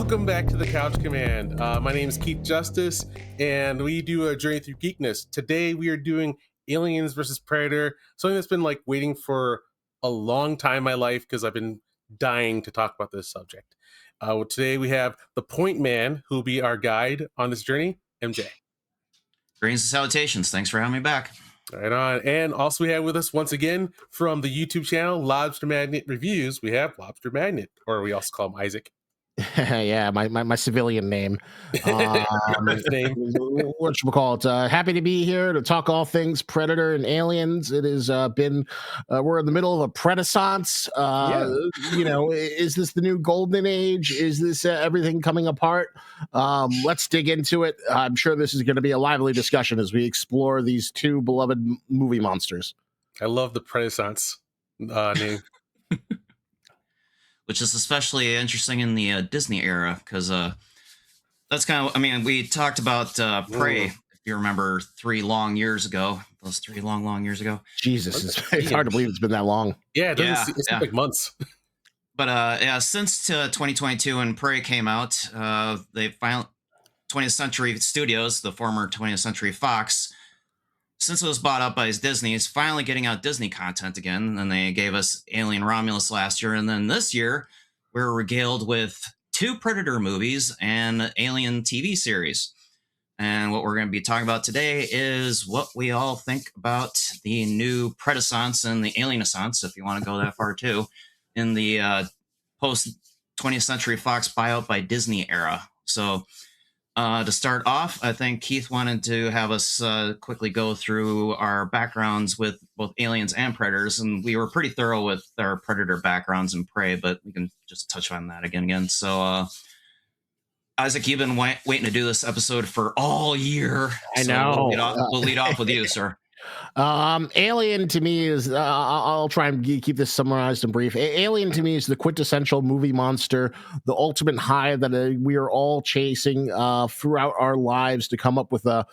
Welcome back to the Couch Command. My name is Keith Justice, and we do a journey through geekness. Today we are doing Aliens versus Predator, something that's been like waiting for a long time in my life because I've been dying to talk about this subject. Today we have the Point Man, who will be our guide on this journey, MJ. Greetings and salutations. Thanks for having me back. Right on. And also we have with us once again from the YouTube channel Lobster Magnet Reviews, we have Lobster Magnet, or we also call him Isaac. Yeah, my civilian name. Name. What you call it? Happy to be here to talk all things Predator and Aliens. It has been we're in the middle of a Predescence. You know, is this the new golden age? Is this everything coming apart? Let's dig into it. I'm sure this is going to be a lively discussion as we explore these two beloved movie monsters. I love the Predescence name. Which is especially interesting in the Disney era, because that's kind of, I mean, we talked about Prey, if you remember, 3 long years ago. Those 3 long years ago. Jesus, it's hard to believe it's been that long. Yeah, it's been like months. But yeah, since 2022 when Prey came out, they finally, 20th Century Studios, the former 20th Century Fox, since it was bought up by Disney, is finally getting out Disney content again. And they gave us Alien Romulus last year. And then this year, we were regaled with 2 Predator movies and Alien TV series. And what we're going to be talking about today is what we all think about the new Predescence and the Alienaissance, if you want to go that far too, in the post-20th Century Fox buyout by Disney era. So to start off, I think Keith wanted to have us quickly go through our backgrounds with both Aliens and Predators, and we were pretty thorough with our Predator backgrounds and Prey, but we can just touch on that again. So, Isaac, you've been waiting to do this episode for all year. I know. We'll lead off with you, sir. Alien to me is I'll try and keep this summarized and brief. Alien to me is the quintessential movie monster, the ultimate high that we are all chasing throughout our lives to come up with a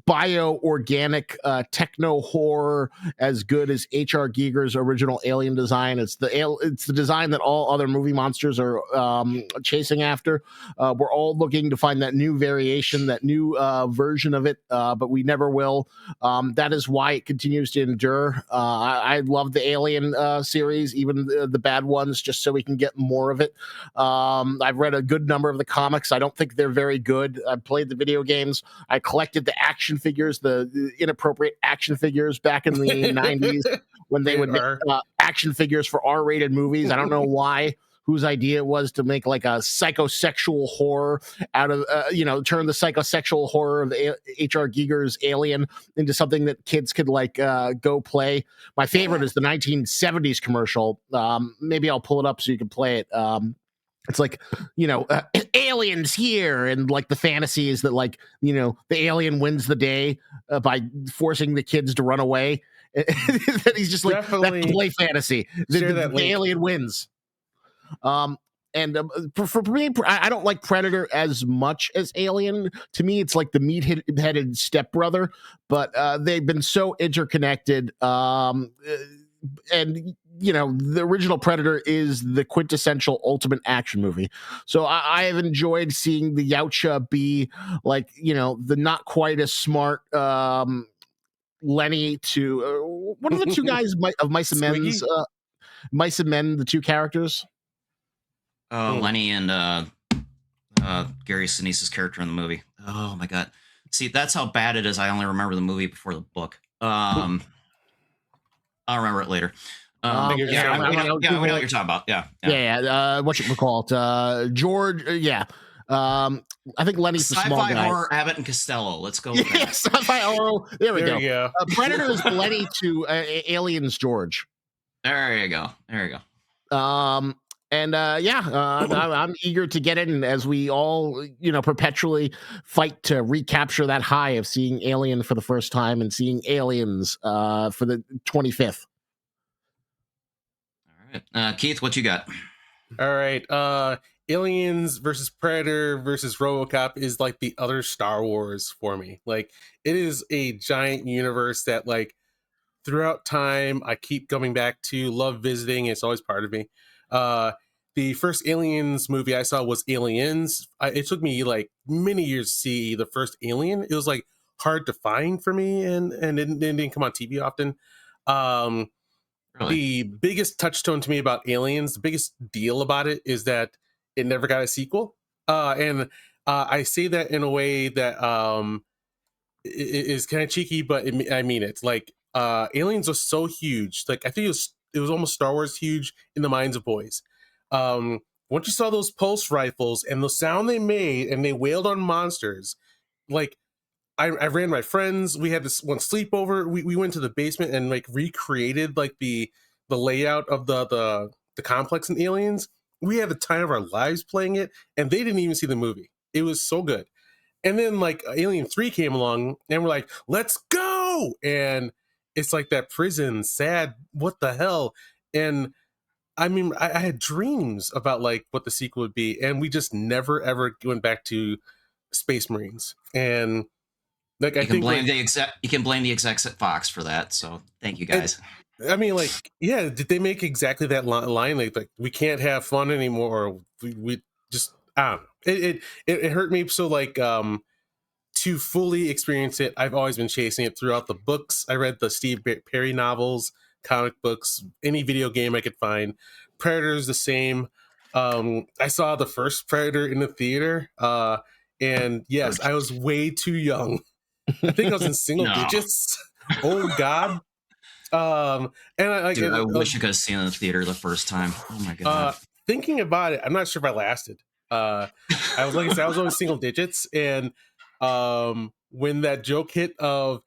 bio-organic techno horror as good as H.R. Giger's original Alien design. It's the design that all other movie monsters are chasing after. We're all looking to find that new variation, that new version of it, but we never will. That is why it continues to endure. I love the Alien series, even the bad ones, just so we can get more of it. I've read a good number of the comics. I don't think they're very good. I played the video games. I collected the action figures, the inappropriate action figures back in the 90s when they would make action figures for R-rated movies. I don't know why. Whose idea it was to make like a psychosexual horror out of, turn the psychosexual horror of H.R. Giger's Alien into something that kids could like go play. My favorite is the 1970s commercial. Maybe I'll pull it up so you can play it. It's like, aliens here. And like the fantasy is that like, the alien wins the day by forcing the kids to run away. That he's just like, Definitely that's play fantasy. The alien wins. For me, I don't like Predator as much as Alien. To me, it's like the meat-headed stepbrother, but they've been so interconnected. And the original Predator is the quintessential ultimate action movie. So I have enjoyed seeing the Yautja be like, the not quite as smart Lenny to what are the two guys of Mice and Men's Mice and Men, the two characters? Lenny and Gary Sinise's character in the movie. Oh my god! See, that's how bad it is. I only remember the movie before the book. I'll remember it later. We know what you're talking about. Yeah. What you call it? George. I think Lenny's the small guy. Sci-fi horror Abbott and Costello. Let's go with that. Sci-fi horror. There we go. Predator is Lenny to Aliens George. There you go. I'm eager to get in as we all, perpetually fight to recapture that high of seeing Alien for the first time and seeing Aliens for the 25th. All right. Keith, what you got? All right. Aliens versus Predator versus RoboCop is like the other Star Wars for me. Like, it is a giant universe that, like, throughout time, I keep coming back to, love visiting. It's always part of me. the first Aliens movie I saw was Aliens. It took me like many years to see the first Alien. It was like hard to find for me, and it didn't come on TV often. Um, Really? the biggest touchstone to me about Aliens, the biggest deal about it is that it never got a sequel. And I say that in a way that is kind of cheeky, but I mean it. Like Aliens was so huge. Like I think it was almost Star Wars huge in the minds of boys. Once you saw those pulse rifles and the sound they made, and they wailed on monsters, like I ran my friends. We had this one sleepover. We went to the basement and like recreated like the layout of the complex in Aliens. We had the time of our lives playing it, and they didn't even see the movie. It was so good. And then like Alien 3 came along, and we're like, let's go. And it's like that prison, sad, what the hell? And I mean, I had dreams about like what the sequel would be, and we just never ever went back to Space Marines. And like I You can think blame like the exec. You can blame the execs at Fox for that. So thank you guys. I mean, like, yeah, did they make exactly that line? Like we can't have fun anymore. Or we just, I don't know. It hurt me. So like, to fully experience it, I've always been chasing it throughout the books. I read the Steve Perry novels, comic books, any video game I could find. Predator's the same. I saw the first Predator in the theater. And yes, I was way too young. I think I was in single No. digits. Oh God. And I like, Dude, I wish you could have seen it in the theater the first time. Oh my god. Thinking about it, I'm not sure if I lasted. I was like I said, I was only single digits, and when that joke hit of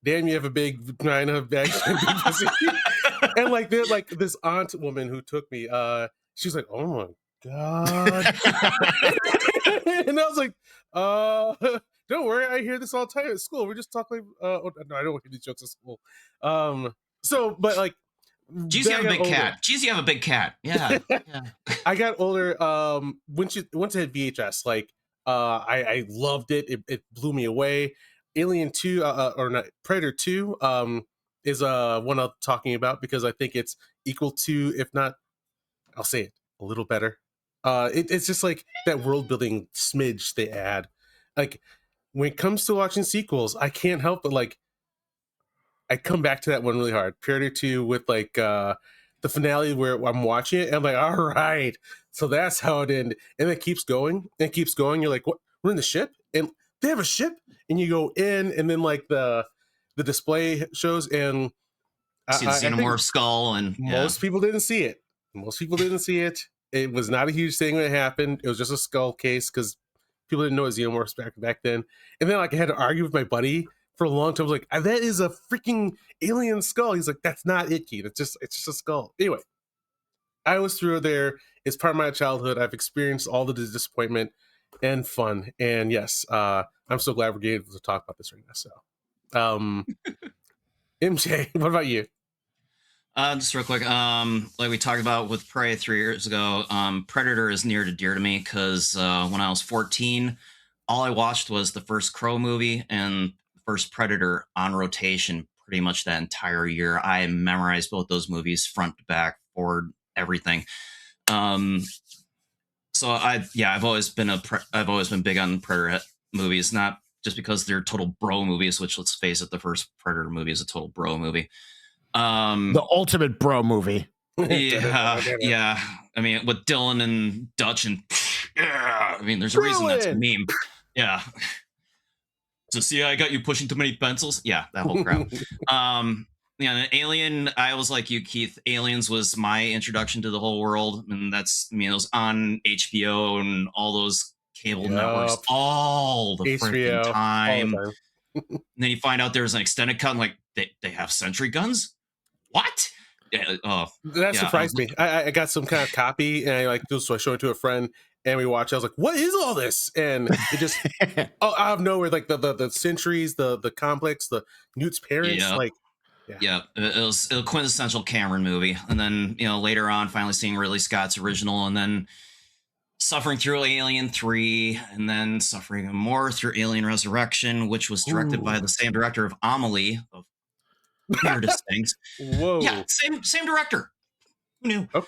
"damn, you have a big vagina, big pussy," and like there's like this aunt woman who took me, she's like, "Oh my god," and I was like, don't worry, I hear this all the time at school. We're just talking. Oh, no, I don't hear these jokes at school. So, but like, Jeez, you have a big cat. Jeez, you have a big cat. Yeah. Yeah. I got older. Once I had VHS, like I loved it. It blew me away. Alien 2, or not, Predator 2, is one I'm talking about because I think it's equal to, if not, I'll say it, a little better. It's just like that world building smidge they add. Like when it comes to watching sequels, I can't help but like I come back to that one really hard. Predator 2 with like the finale where I'm watching it and I'm like, all right, so that's how it ended. And it keeps going and keeps going. You're like, what? We're in the ship? And they have a ship? And you go in, and then like the display shows, and See the I think xenomorph skull, and most people didn't see it. Most people didn't see it. It was not a huge thing when it happened. It was just a skull case because people didn't know it was xenomorphs back then. And then like I had to argue with my buddy for a long time. I was like, that is a freaking alien skull. He's like, that's not it, Keith. It's just a skull. Anyway, I was through there. It's part of my childhood. I've experienced all the disappointment and fun. And yes, I'm so glad we're able to talk about this right now. So, MJ, what about you? just real quick, like we talked about with Prey 3 years ago, Predator is near to dear to me because when I was 14, all I watched was the first Crow movie and the first Predator on rotation pretty much that entire year. I memorized both those movies front to back, forward, everything. So I've always been big on Predator movies, not just because they're total bro movies, which let's face it, the first Predator movie is a total bro movie. The ultimate bro movie. Yeah. I mean, with Dylan and Dutch and yeah. I mean, there's a reason that's a meme. Yeah. So see, I got you pushing too many pencils. Yeah, that whole crap. Yeah, Alien. I was like you, Keith. Aliens was my introduction to the whole world, and that's it was on HBO and all those cable networks all the freaking time. And then you find out there's an extended cut, and like they have sentry guns. What? Yeah, that surprised me. I got some kind of copy, and so I showed it to a friend, and we watched. I was like, "What is all this?" And it just out of nowhere, like the sentries, the complex, the Newt's parents, it was a quintessential Cameron movie. And then later on, finally seeing Ridley Scott's original, and then suffering through Alien 3, and then suffering more through Alien Resurrection, which was directed by the same director of Amelie, of weirdest things. Whoa. Yeah, same director. Who knew? Oh.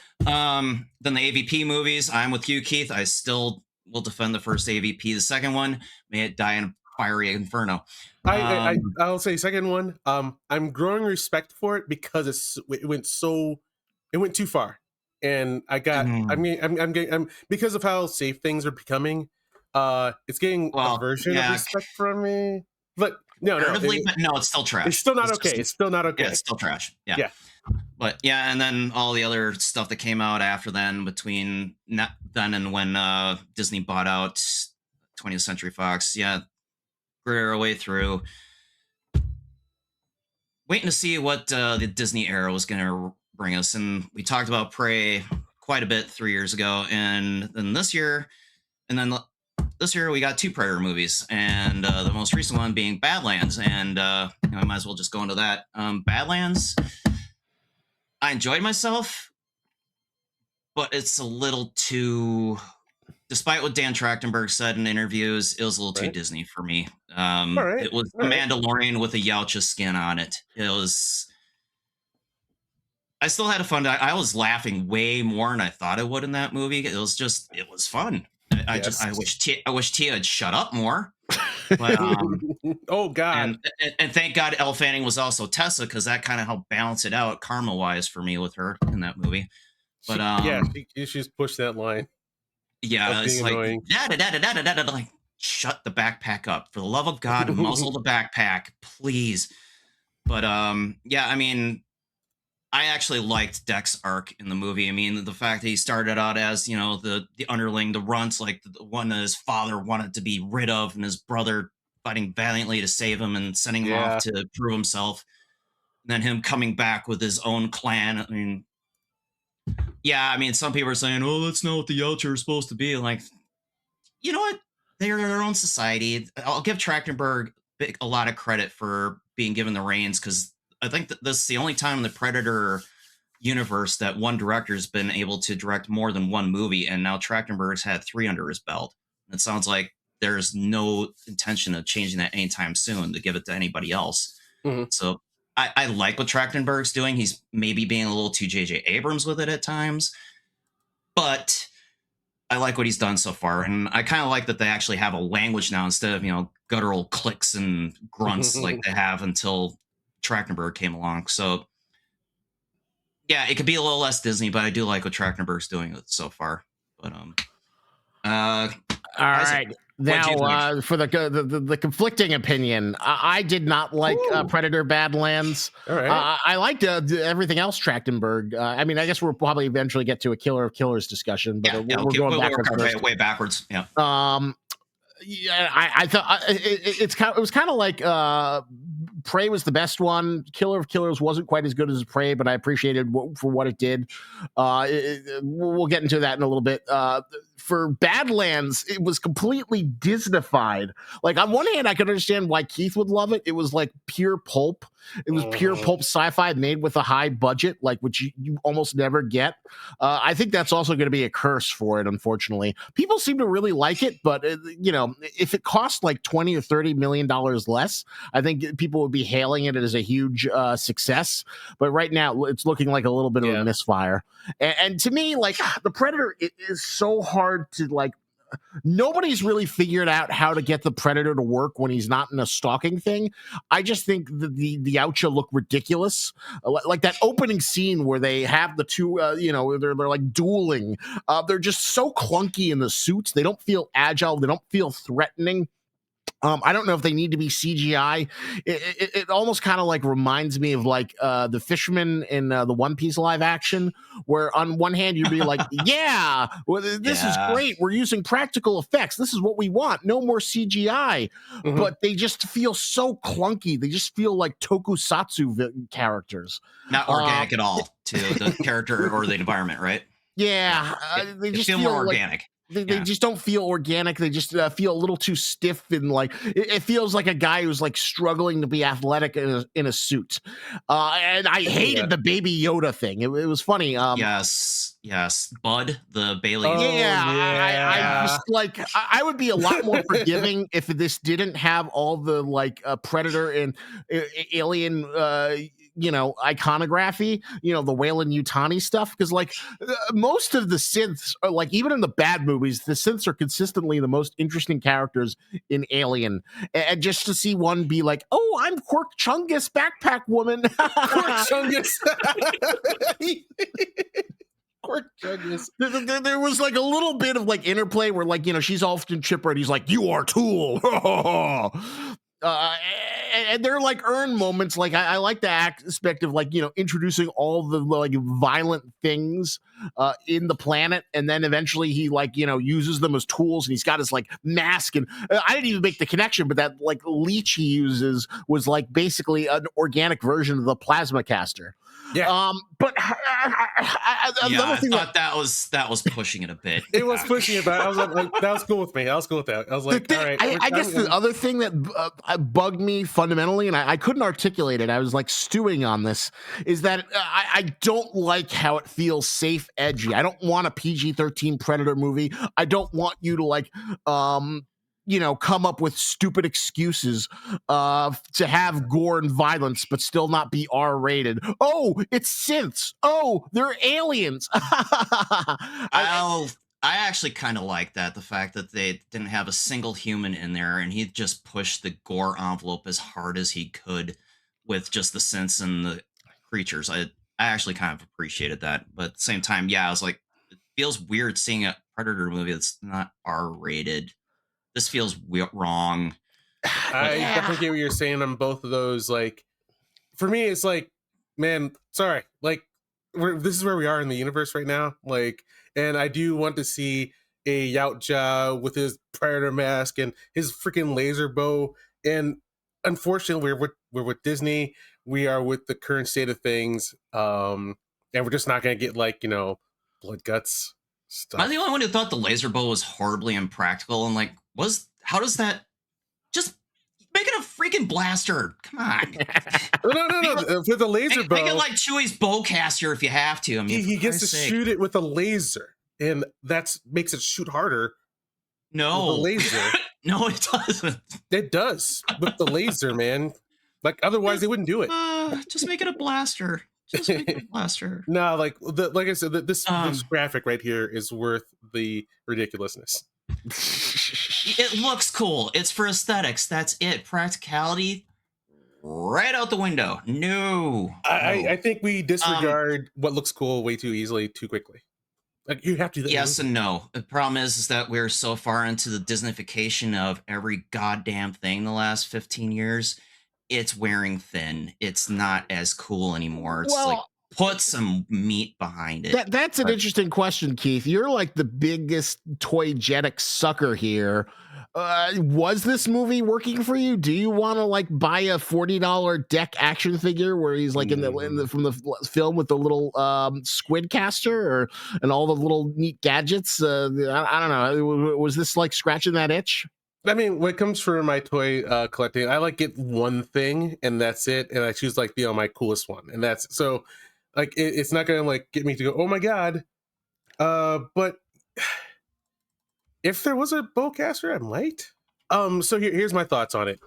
Then the AVP movies. I'm with you, Keith. I still will defend the first AVP. The second one, may it die in a fiery inferno. I'll say second one. I'm growing respect for it because it went too far, and I'm because of how safe things are becoming. It's getting a Well, version of yeah, respect from me, but no, comparatively, but no, it's still trash. it's still not okay. Just, It's still not okay. Yeah, it's still trash. Yeah. Yeah. But yeah, and then all the other stuff that came out after then, between then and when Disney bought out 20th Century Fox, yeah, we're our way through. Waiting to see what the Disney era was going to bring us. And we talked about Prey quite a bit 3 years ago. And then this year we got 2 Predator movies, and the most recent one being Badlands. And I might as well just go into that. Badlands, I enjoyed myself, but it's a little too, despite what Dan Trachtenberg said in interviews, it was a little too Disney for me. It was a Mandalorian with a Yautja skin on it. It was. I still had a fun time. I was laughing way more than I thought I would in that movie. It was fun. I wish Tia had shut up more. But oh God! And thank God Elle Fanning was also Tessa, because that kind of helped balance it out karma wise for me with her in that movie. But she just pushed that line. Yeah, it's like like shut the backpack up, for the love of God, muzzle the backpack, please. But yeah, I mean, I actually liked Deck's arc in the movie. I mean, the fact that he started out as, the underling, the runts, like the one that his father wanted to be rid of, and his brother fighting valiantly to save him and sending him off to prove himself. And then him coming back with his own clan. I mean, yeah, I mean, some people are saying, oh, that's not what the Yautja are supposed to be. Like, you know what? They're their own society. I'll give Trachtenberg a lot of credit for being given the reins, because I think that this is the only time in the Predator universe that one director has been able to direct more than one movie, and now Trachtenberg's had 3 under his belt. It sounds like there's no intention of changing that anytime soon to give it to anybody else. Mm-hmm. So I like what Trachtenberg's doing. He's maybe being a little too J.J. Abrams with it at times, but I like what he's done so far. And I kind of like that they actually have a language now, instead of, guttural clicks and grunts like they have until Trachtenberg came along. So yeah, it could be a little less Disney, but I do like what Trachtenberg's doing so far. But all right. Now, for the conflicting opinion, I did not like Predator Badlands. All right. I liked everything else Trachtenberg. I mean, I guess we'll probably eventually get to a Killer of Killers discussion, but we're going backwards. Way backwards. Yeah. Yeah, I thought it was kind of like Prey was the best one. Killer of Killers wasn't quite as good as Prey, but I appreciated for what it did. We'll get into that in a little bit. For Badlands, it was completely Disneyfied. Like, on one hand, I could understand why Keith would love it. It was like pure pulp. It was pure pulp sci-fi made with a high budget, like, which you almost never get. I think that's also going to be a curse for it, unfortunately. People seem to really like it, but if it cost like $20 or $30 million less, I think people would be hailing it as a huge success. But right now, it's looking like a little bit of a misfire. And to me, like, the Predator, it is so hard to, like, nobody's really figured out how to get the Predator to work when he's not in a stalking thing. I just think the Yautja look ridiculous. Like that opening scene where they have the two, they're like dueling. They're just so clunky in the suits. They don't feel agile. They don't feel threatening. I don't know if they need to be CGI. It almost kind of like reminds me of like the fisherman in the One Piece live action, where on one hand you'd be like, yeah, well, this is great. We're using practical effects. This is what we want. No more CGI. Mm-hmm. But they just feel so clunky. They just feel like tokusatsu characters. Not organic at all to the character or the environment, right? Yeah. They just feel more organic. They just don't feel organic. They just feel a little too stiff, and like it feels like a guy who's like struggling to be athletic in a suit. And I hated the Baby Yoda thing. It was funny. Yes, Bud, the Bailey. I just like I would be a lot more forgiving if this didn't have all the like Predator and Alien iconography, the Wayland Yutani stuff, because like most of the synths are like, even in the bad movies, the synths are consistently the most interesting characters in Alien. And just to see one be like, oh, I'm Quirk Chungus, backpack woman. Quirk Chungus. Quirk Chungus. There was like a little bit of like interplay where like, she's often chipper and he's like, you are Tool. And they're like earned moments. Like I like the aspect of like, introducing all the like violent things in the planet, and then eventually he like, uses them as tools, and he's got his like mask, and I didn't even make the connection, but that like leech he uses was like basically an organic version of the plasma caster. Yeah. But I thought that was pushing it a bit. It was pushing it, but I was like, that was cool with me. I was cool with that. I was like, all right. I guess the other thing that bugged me fundamentally, and I couldn't articulate it, I was like stewing on this, is that I don't like how it feels safe, edgy. I don't want a PG-13 Predator movie. I don't want you to like come up with stupid excuses to have gore and violence but still not be R-rated. Oh, it's synths. Oh, they're aliens. I actually kind of like that, the fact that they didn't have a single human in there, and he just pushed the gore envelope as hard as he could with just the synths and the creatures. I actually kind of appreciated that, but at the same time, I was like, it feels weird seeing a Predator movie that's not R-rated. This feels wrong. I definitely get what you're saying on both of those. Like, for me, it's like, man, sorry. Like, this is where we are in the universe right now. Like, and I do want to see a Yautja with his Predator mask and his freaking laser bow. And unfortunately, we're with Disney. We are with the current state of things. And we're just not going to get like, blood guts stuff. Am I the only one who thought the laser bow was horribly impractical? And like, how does that just make it a freaking blaster? Come on. No. With a laser bow, make it like Chewie's bowcaster if you have to. I mean, he gets to shoot it with a laser, and that makes it shoot harder. No, with a laser. No, it doesn't. It does with the laser, man. Like otherwise, they wouldn't do it. Just make it a blaster. Just make it a blaster. No, like I said, this graphic right here is worth the ridiculousness. It looks cool. It's for aesthetics. That's it. Practicality, right out the window. No. I think we disregard what looks cool way too easily, too quickly. Like you have to. Yes and no. The problem is that we're so far into the Disneyfication of every goddamn thing the last 15 years. It's wearing thin. It's not as cool anymore. It's like, put some meat behind it. That's an interesting question, Keith. You're like the biggest toy-getic sucker here. Was this movie working for you? Do you want to like buy a $40 deck action figure where he's like in the from the film with the little squid caster and all the little neat gadgets? I don't know. Was this like scratching that itch? I mean, when it comes for my toy collecting, I like get one thing and that's it, and I choose like my coolest one, and that's so like it's not gonna like get me to go, oh my god. But if there was a bowcaster, I might. So here's my thoughts on it.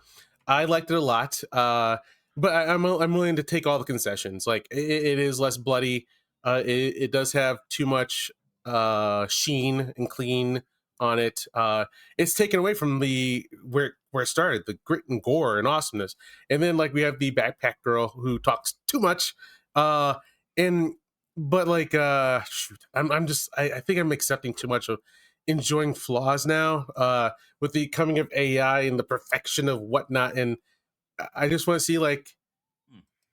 I liked it a lot, but I'm willing to take all the concessions. Like it is less bloody. It does have too much sheen and clean on it. It's taken away from the where it started, the grit and gore and awesomeness. And then like we have the backpack girl who talks too much. But like shoot, I think I'm accepting too much of enjoying flaws now with the coming of AI and the perfection of whatnot. And I just want to see like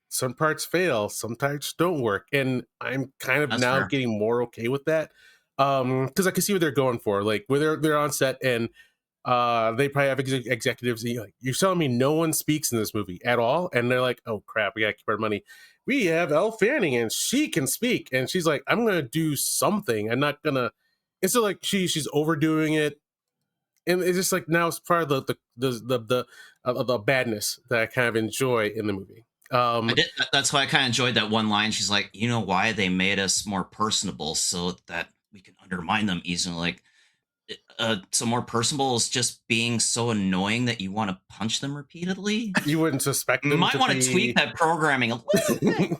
some parts fail, some parts don't work. And I'm kind of That's now fair. getting more okay with that. Because I can see what they're going for, like where they're on set and they probably have executives. You're telling me no one speaks in this movie at all, and they're like, "Oh crap, we gotta keep our money." We have Elle Fanning, and she can speak, and she's like, "I'm gonna do something. I'm not gonna." It's like she's overdoing it, and it's just like now it's part of the badness that I kind of enjoy in the movie. That's why I kind of enjoyed that one line. She's like, you know why they made us more personable so that we can undermine them easily. Like, so more personable is just being so annoying that you want to punch them repeatedly. You wouldn't suspect them Might to want to tweak be. that programming a little bit.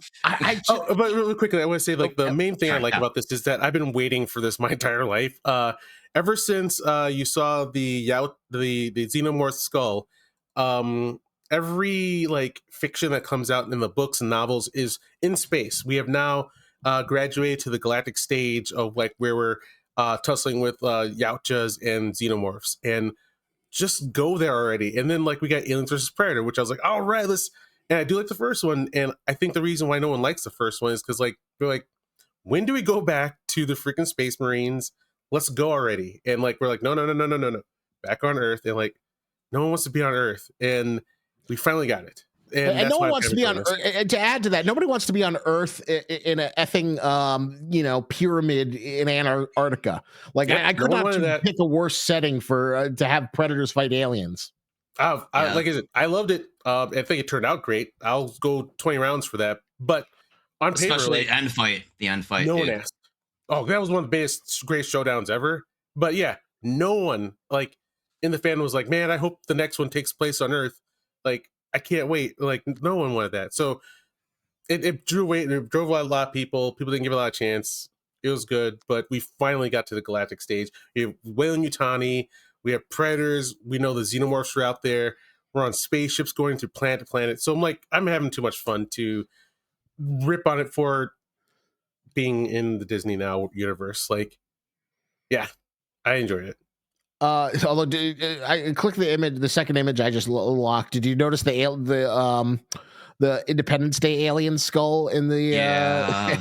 Oh, but really quickly, I want to say like the main thing I Sorry, like yeah. about this is that I've been waiting for this my entire life. Ever since you saw the xenomorph skull, um, every like fiction that comes out in the books and novels is in space. We have now graduated to the galactic stage of like where we're tussling with Yautjas and xenomorphs, and just go there already. And then like we got Aliens versus Predator, which I was like, all right, let's. And I do like the first one, and I think the reason why no one likes the first one is because like they're like, when do we go back to the freaking Space Marines? Let's go already. And like we're like, no, no, no, no, no, no, no, back on Earth. And like, no one wants to be on Earth, and we finally got it. And And that's no why one I'm wants kind to of be enjoying on this. Earth. And to add to that, nobody wants to be on Earth in a effing, pyramid in Antarctica. Like Yep, I no could one not wanted that. pick a worse setting for to have predators fight aliens. Yeah. Like I said, I loved it. I think it turned out great. I'll go 20 rounds for that. But on paper, Especially like the end fight. The end fight, no one dude. asked. Oh, that was one of the biggest, greatest showdowns ever. But yeah, no one like in the fan was like, man, I hope the next one takes place on Earth. Like, I can't wait. Like, no one wanted that. So it drew weight. It drove a lot of people. People didn't give it a lot of chance. It was good, but we finally got to the galactic stage. We have Whalen Yutani. We have predators. We know the xenomorphs are out there. We're on spaceships going to planet to planet. So I'm like, I'm having too much fun to rip on it for being in the Disney Now universe. Like, yeah, I enjoyed it. Although I click the image, the second image I just locked. Did you notice the Independence Day alien skull in the? Yeah.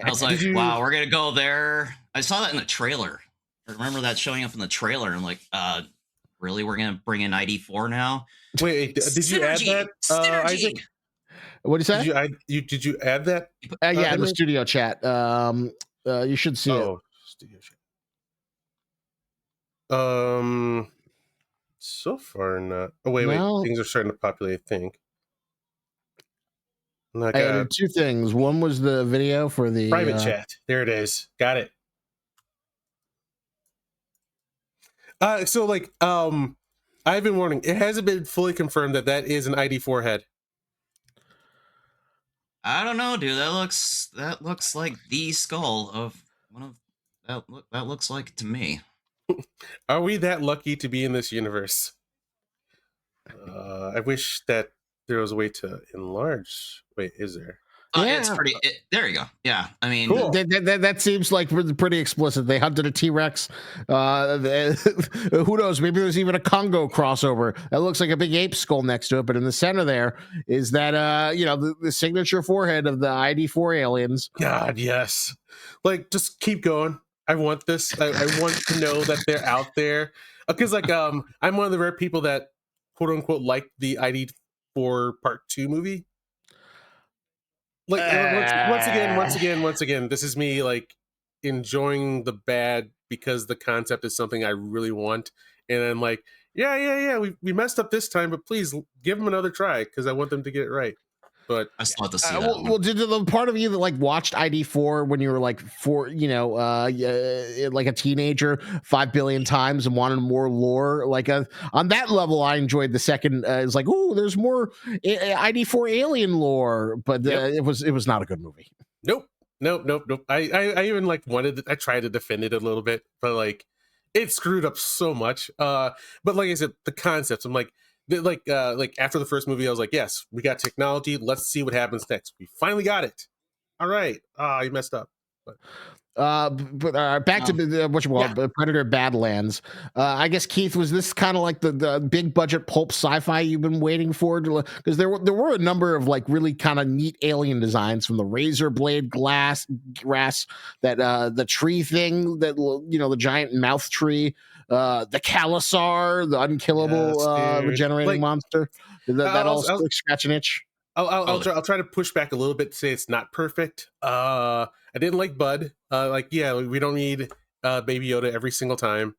I was like, Did you wow, we're gonna go there. I saw that in the trailer. I remember that showing up in the trailer. I'm like, really? We're gonna bring in ID4 now? wait? Did you add Synergy, that, Isaac? synergy. What do you say? Did you add that? Yeah, in the Image? studio chat. You should see it. Oh, studio shit. So far not. Oh wait, No, things are starting to populate. I think. And I I got added two things. One was the video for the. private chat. There it is. Got it. So like, I've been warning. It hasn't been fully confirmed that that is an ID4 head. I don't know, dude. That looks like the skull of one of that looks like it to me. Are we that lucky to be in this universe? I wish that there was a way to enlarge. Wait, is there? It's Yeah. pretty. There you go. Yeah, I mean, Cool. That seems like pretty explicit. They hunted a T-Rex. Who knows? Maybe there's even a Congo crossover. That looks like a big ape skull next to it. But in the center there is that the signature forehead of the ID4 aliens. God, yes. Like, just keep going. I want this. I want to know that they're out there. Because like I'm one of the rare people that quote unquote like the ID4 Part 2 movie. Like once again, this is me like enjoying the bad because the concept is something I really want. And I'm like, yeah, we messed up this time, but please give them another try because I want them to get it right. But I still have to see that Well, one. did the part of you that like watched ID4 when you were like like a teenager 5 billion times and wanted more lore? Like on that level, I enjoyed the second. It's like, oh, there's more ID4 alien lore, but Yep. it was not a good movie. Nope. I even like I tried to defend it a little bit, but like it screwed up so much. But like I said, the concepts, I'm like after the first movie, I was like, yes, we got technology. Let's see what happens next. We finally got it. All right. You messed up. But But back to Um, what you call it, Predator Badlands. I guess Keith, was this kind of like the big budget pulp sci-fi you've been waiting for? Because there were a number of like really kind of neat alien designs, from the razor blade grass, that the tree thing, that the giant mouth tree, the Kalasar, the unkillable yes, dude. regenerating Like monster. That all I'll scratch an itch. totally. I'll try to push back a little bit to say it's not perfect. I didn't like Bud. Like, yeah, we don't need Baby Yoda every single time.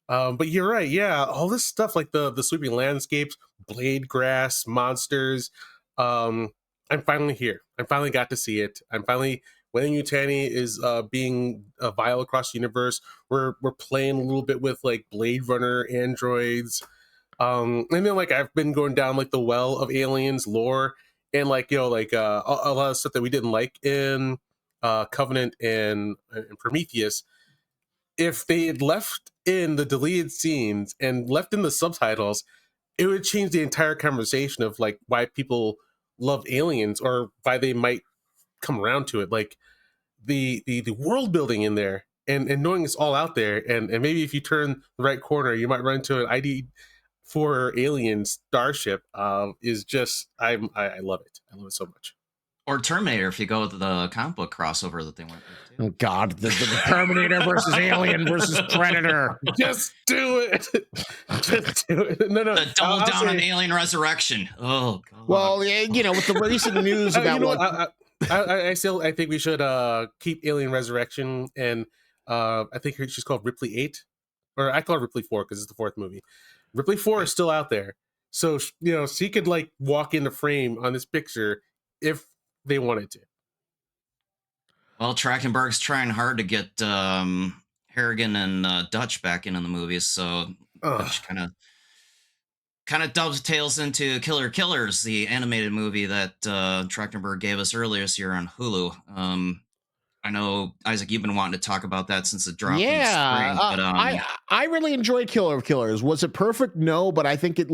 But you're right. Yeah, all this stuff like the sweeping landscapes, blade grass, monsters. I'm finally here. I finally got to see it. I'm finally Weyland-Yutani is being vile across the universe. We're playing a little bit with like Blade Runner androids. And then like I've been going down like the well of aliens lore, and like like a lot of stuff that we didn't like in Covenant and Prometheus. If they had left in the deleted scenes and left in the subtitles, it would change the entire conversation of like why people love aliens or why they might come around to it. Like the world building in there, and knowing it's all out there, and maybe if you turn the right corner, you might run into an ID for alien starship. Is just I love it. I love it so much. Or Terminator, if you go with the comic book crossover that they went with too. Oh God, the Terminator versus Alien versus Predator. Just do it. Just do it. No, The double down on Alien Resurrection. Oh God. Well, with the recent news about I think we should keep Alien Resurrection, and I think she's called Ripley 8, or I call her Ripley 4 because it's the fourth movie. Ripley 4 is still out there, so she could like walk in the frame on this picture if they wanted to. Well, Trachtenberg's trying hard to get Harrigan and Dutch back in the movies, so Dutch kind of dovetails into Killer Killers, the animated movie that Trachtenberg gave us earlier this year on Hulu. I know, Isaac, you've been wanting to talk about that since it dropped in the spring. But I really enjoyed Killer of Killers. Was it perfect? No, but I think it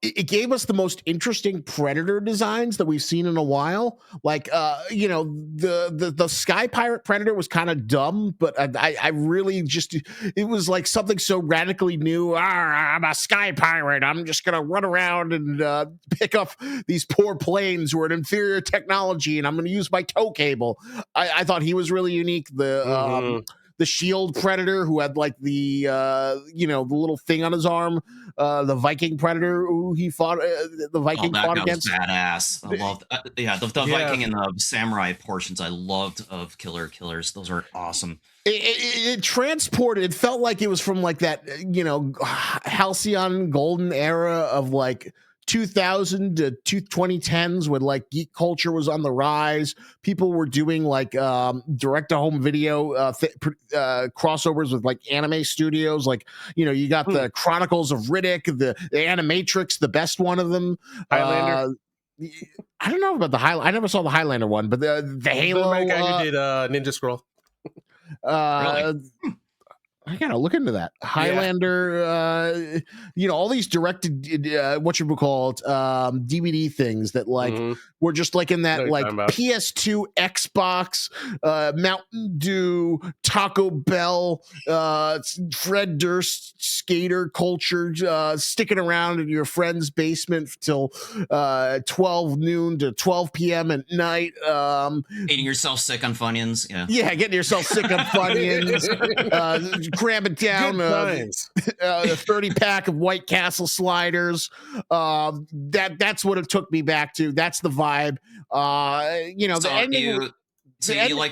it gave us the most interesting Predator designs that we've seen in a while. Like, the Sky Pirate Predator was kind of dumb, but I really it was like something so radically new. I'm a Sky Pirate. I'm just going to run around and pick up these poor planes who are an inferior technology, and I'm going to use my tow cable. I thought he was really unique. The Shield Predator, who had like the little thing on his arm, the Viking Predator who he fought, the Viking fought against. Badass. I loved, the Viking and the samurai portions I loved of Killer Killers. Those are awesome. It transported. It felt like it was from like that, halcyon golden era of like 2000 to 2010s when like geek culture was on the rise. People were doing like direct to home video crossovers with like anime studios. Like, you got the Chronicles of Riddick, the Animatrix, the best one of them. Highlander. I don't know about the Highlander. I never saw the Highlander one, but the Halo the guy who did Ninja Scroll. Really? I gotta look into that. Highlander, all these directed, DVD things that like were just like in that like PS2, Xbox, Mountain Dew, Taco Bell, Fred Durst skater culture, sticking around in your friend's basement till 12 noon to 12 p.m. at night. Eating yourself sick on Funyuns. Yeah, getting yourself sick on Funyuns. Cram it down, a 30 pack of White Castle sliders. That's what it took me back to. That's the vibe. So the ending. You like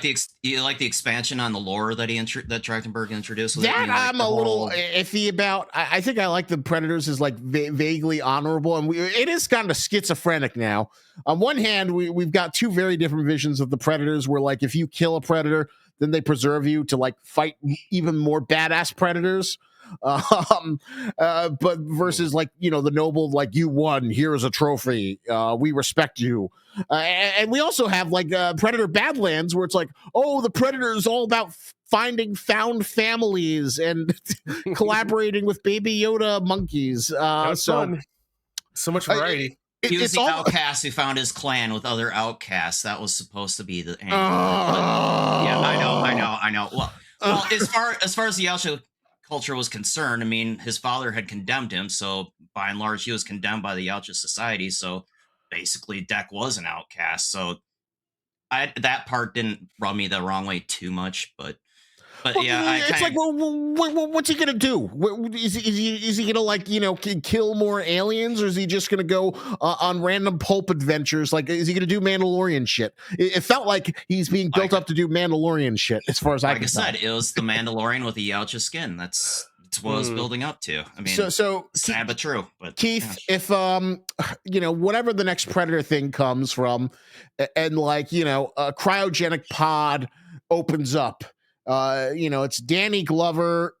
the expansion on the lore that that Trachtenberg introduced? That I'm a little iffy about. I think I like the Predators as like vaguely honorable, and it is kind of schizophrenic now. On one hand, we've got two very different visions of the Predators, where like if you kill a Predator, then they preserve you to like fight even more badass predators. But versus like, the noble, like you won, here is a trophy. We respect you. And we also have like Predator Badlands, where it's like, oh, the Predator is all about finding found families and collaborating with Baby Yoda monkeys. So much variety. He was the outcast who found his clan with other outcasts. That was supposed to be the angle. Yeah, I know. Well, as far as the Yautja culture was concerned, I mean, his father had condemned him, so by and large, he was condemned by the Yautja society. So basically, Deck was an outcast. So that part didn't rub me the wrong way too much, but it's like, what's he gonna do? Is he gonna like kill more aliens, or is he just gonna go on random pulp adventures? Like, is he gonna do Mandalorian shit? It felt like he's being built up to do Mandalorian shit, as far as I can tell. Like I said, it was the Mandalorian with a Yautja skin. That's that's what it's building up to. I mean, so sad but true. But Keith, yeah. if whatever the next Predator thing comes from, and like a cryogenic pod opens up, it's Danny Glover,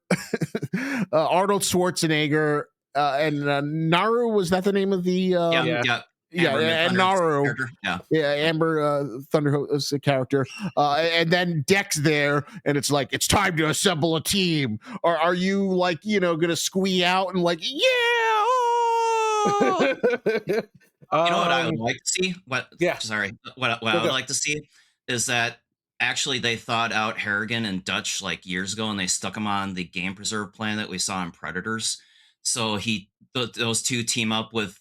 Arnold Schwarzenegger, and Naru, was that the name of the Yeah. Amber and Midthunder's Naru. character. Yeah. Amber Thunder's character, and then Dex there, and it's like it's time to assemble a team. Or are you like gonna squee out and like oh! You know what I would like to see? Yeah. Sorry. What I would like to see is that actually they thought out Harrigan and Dutch like years ago, and they stuck him on the game preserve plan that we saw in Predators. So those two team up with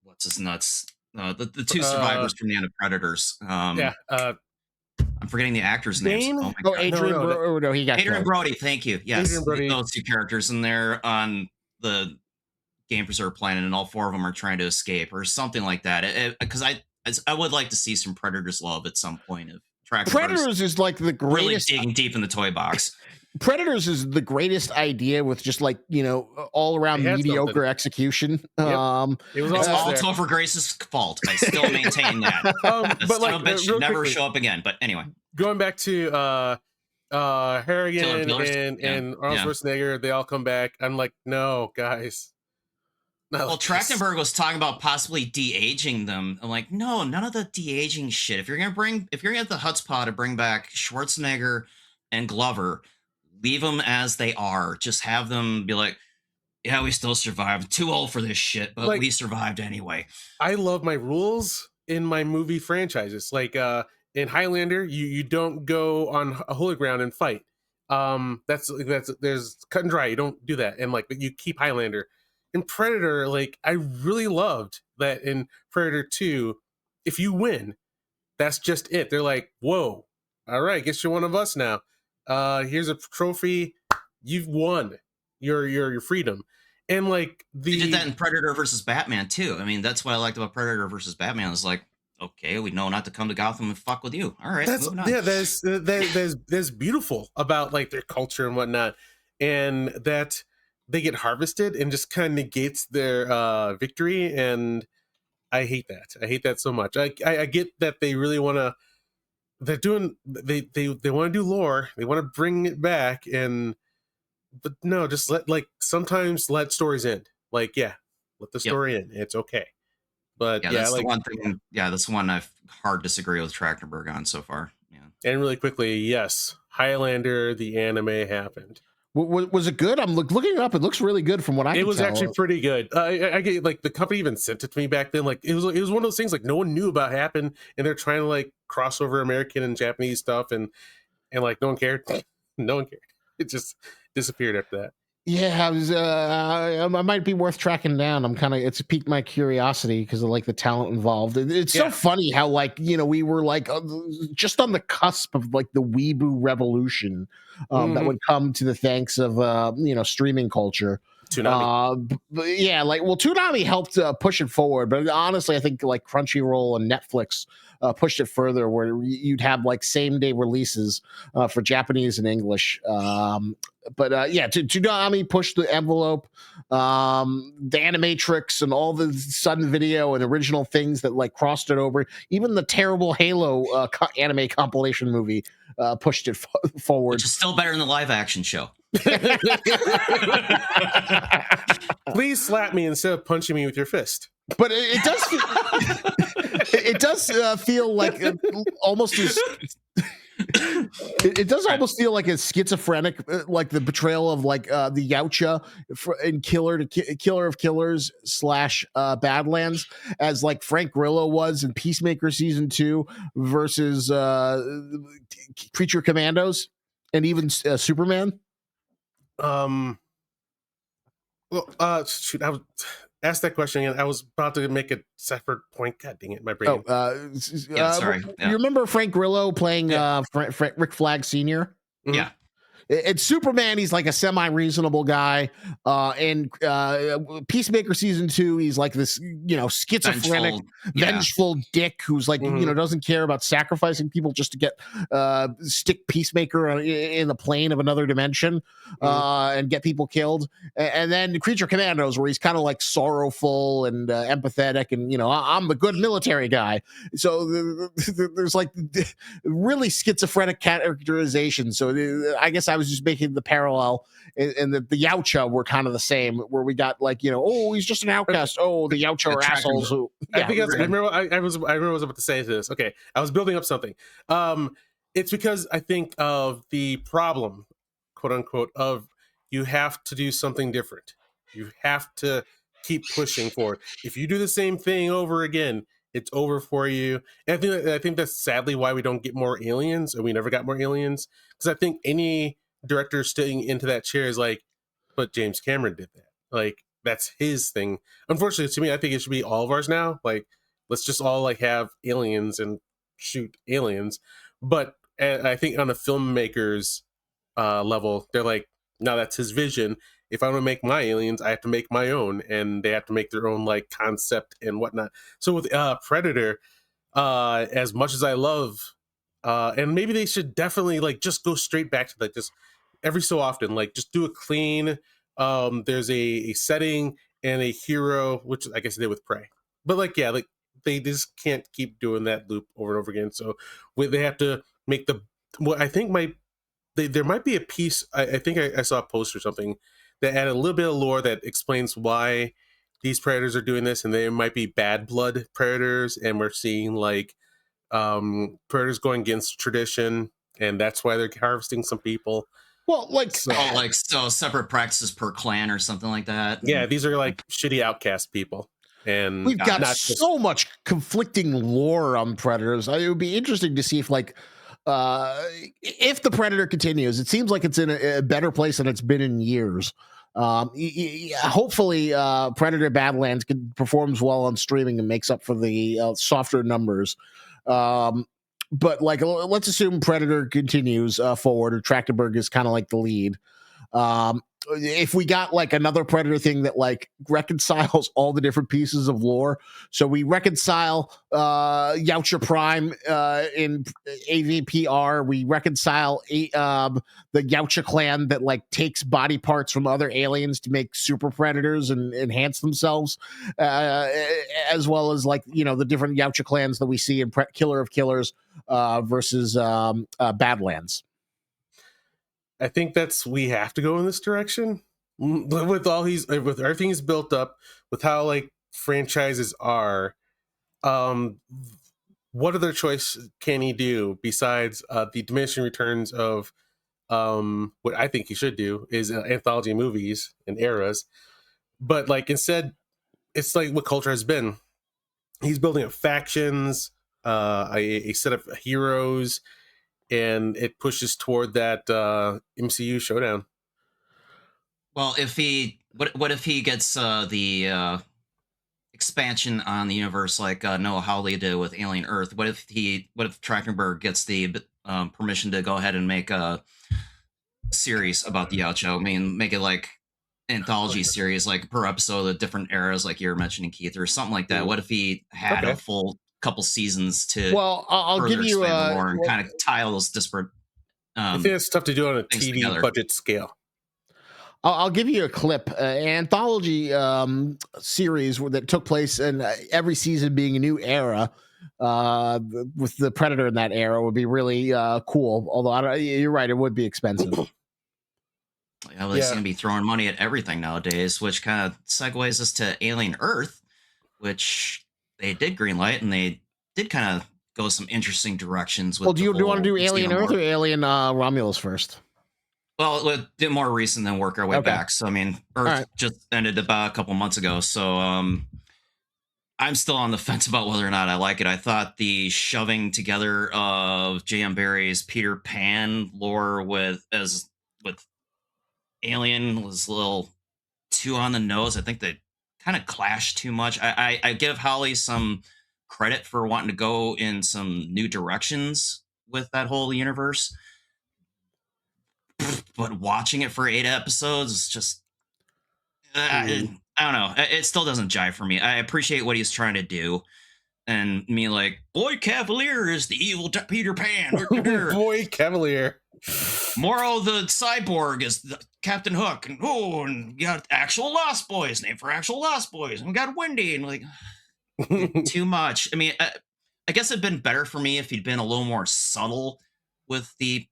what's his nuts? The two survivors from the end of Predators. Yeah. I'm forgetting the actors' names. Dane? Oh my god. Adrian no, he got Adrian killed. Brody, thank you. Yes, Adrian Brody. those two characters, and they're on the game preserve planet, and all four of them are trying to escape, or something like that. Because I would like to see some Predators love at some point. Of Predators is like the greatest. Really digging deep in the toy box. Predators is the greatest idea with just like all around mediocre execution. It was it's all Topher Grace's fault. I still maintain that. But like, bitch should never show up again. But anyway, going back to Harrigan and Arnold Schwarzenegger, they all come back. I'm like, no, guys. Well, Trachtenberg was talking about possibly de-aging them. I'm like, no, none of the de-aging shit. If you're gonna get the Hutzpah to bring back Schwarzenegger and Glover, leave them as they are. Just have them be like, yeah, we still survived. Too old for this shit, but we survived anyway. I love my rules in my movie franchises. Like in Highlander, you don't go on a holy ground and fight. That's there's cut and dry. You don't do that, and like you keep Highlander. In Predator, like I really loved that in Predator 2, if you win, that's just it. They're like, whoa, all right, guess you're one of us now. Here's a trophy. You've won your freedom. And like they did that in Predator versus Batman too. I mean, that's what I liked about Predator versus Batman. Is like, okay, we know not to come to Gotham and fuck with you. All right, moving on. Yeah, there's beautiful about like their culture and whatnot, and that they get harvested and just kind of negates their victory. And I hate that. I hate that so much. I get that they really want to. They're doing. They want to do lore. They want to bring it back, but no, just sometimes let stories end. Like, yeah, let the story end. It's okay. But yeah, that's the one thing. Yeah, that's one I've hard disagree with Trachtenberg on so far. Yeah. And really quickly, yes, Highlander the anime happened. Was it good? I'm looking it up. It looks really good from what I can tell. It was actually pretty good. I get like the company even sent it to me back then. Like it was one of those things like no one knew about happened, and they're trying to like cross over American and Japanese stuff, and like no one cared. No one cared. It just disappeared after that. Yeah, I might be worth tracking down. It's piqued my curiosity because of like the talent involved. It's so funny how like we were like just on the cusp of like the weeboo revolution that would come to the thanks of streaming culture. Toonami. Toonami helped push it forward, but honestly, I think like Crunchyroll and Netflix pushed it further, where you'd have like same day releases for Japanese and English. Toonami pushed the envelope. The Animatrix and all the sudden video and original things that like crossed it over. Even the terrible Halo anime compilation movie pushed it forward. Which is still better than the live action show. Please slap me instead of punching me with your fist. But it does. It does feel like almost as. It does almost feel like it's schizophrenic, like the betrayal of like the Yautja in Killer of Killers / Badlands, as like Frank Grillo was in Peacemaker season 2 versus Creature Commandos and even Superman. Shoot, I was asked that question again. I was about to make a separate point. God dang it, my brain. Sorry. You remember Frank Grillo playing Rick Flag Sr.? Yeah. In Superman, he's like a semi-reasonable guy. In Peacemaker season 2, he's like this, schizophrenic, Vengeful, yeah. vengeful dick who's like, Mhm. doesn't care about sacrificing people just to get stick Peacemaker in the plane of another dimension Mhm. and get people killed. And then Creature Commandos, where he's kind of like sorrowful and empathetic, and I'm the good military guy. So there's like really schizophrenic characterization. So I guess I was just making the parallel, and the Yautja were kind of the same, where we got like, oh, he's just an outcast. Oh, the Yautja are Attractive. assholes. Who, I yeah, think that's. I Right. remember. I remember. What I was about to say this. Okay, I was building up something. It's because I think of the problem, quote unquote, of you have to do something different. You have to keep pushing forward. If you do the same thing over again, it's over for you. And I think that's sadly why we don't get more aliens, and we never got more aliens. Because I think any director sitting into that chair is like, but James Cameron did that. Like that's his thing. Unfortunately, to me, I think it should be all of ours now. Like, let's just all like have aliens and shoot aliens. But I think on the filmmakers level, they're like, no, that's his vision. If I want to make my aliens, I have to make my own, and they have to make their own like concept and whatnot. So with Predator, as much as I love, and maybe they should definitely like just go straight back to like just every so often, like just do a clean. There's a setting and a hero, which I guess they did with Prey, but like yeah, like they just can't keep doing that loop over and over again. So they have to make the what I think might there might be a piece. I think I saw a post or something that added a little bit of lore that explains why these predators are doing this, and they might be bad blood predators, and we're seeing like predators going against tradition, and that's why they're harvesting some people. well, like So Oh, like so separate practices per clan or something like that. yeah, And these are like shitty outcast people, and we've got gotcha. not just so much conflicting lore on Predators. It would be interesting to see if the Predator continues. It seems like it's in a better place than it's been in years. Hopefully, Predator Badlands performs well on streaming and makes up for the softer numbers. Um, but like, let's assume Predator continues forward, or Trachtenberg is kind of like the lead. If we got like another Predator thing that like reconciles all the different pieces of lore, so we reconcile Yautja Prime in AVPR, we reconcile the Yautja clan that like takes body parts from other aliens to make super predators and enhance themselves, as well as like the different Yautja clans that we see in Killer of Killers versus Badlands. I think that's we have to go in this direction. With all these with everything he's built up, with how like franchises are. Um, what other choice can he do besides the diminishing returns of what I think he should do is anthology movies and eras, but like instead it's like what culture has been. He's building up factions, a set of heroes, and it pushes toward that MCU showdown. Well, if he what if he gets the expansion on the universe like Noah Hawley did with Alien Earth? What if Trachtenberg gets the permission to go ahead and make a series about the Yautja? I mean, make it like anthology series, like per episode of the different eras, like you were mentioning, Keith, or something like that. Mm, What if he had a okay. full couple seasons to Well, I'll further give you expand the a lore and kind of tie all those disparate I think it's tough to do on a things TV together? budget scale. I'll give you a clip, an anthology series that took place in every season being a new era. With the Predator in that era would be really cool. Although you're right, it would be expensive. Yeah, well, they seem Yeah, to be throwing money at everything nowadays, which kind of segues us to Alien Earth, which they did greenlight and they did kind of go some interesting directions Well, with do the you want to whole do Alien Earth xenomorph. or Alien Romulus first? Well, it did more recent than work our way Okay, back. So I mean, all Earth right. just ended about a couple months ago. So I'm still on the fence about whether or not I like it. I thought the shoving together of J.M. Barrie's Peter Pan lore with Alien was a little too on the nose. I think they kind of clashed too much. I give Holly some credit for wanting to go in some new directions with that whole universe. but watching it for 8 episodes is just I don't know. It still doesn't jive for me. I appreciate what he's trying to do, and me like Boy Cavalier is the evil Peter Pan. Boy Cavalier. Moro the cyborg is the Captain Hook, and you got actual Lost Boys named for actual Lost Boys, and we got Wendy, and like too much. I mean, I guess it'd been better for me if he'd been a little more subtle with the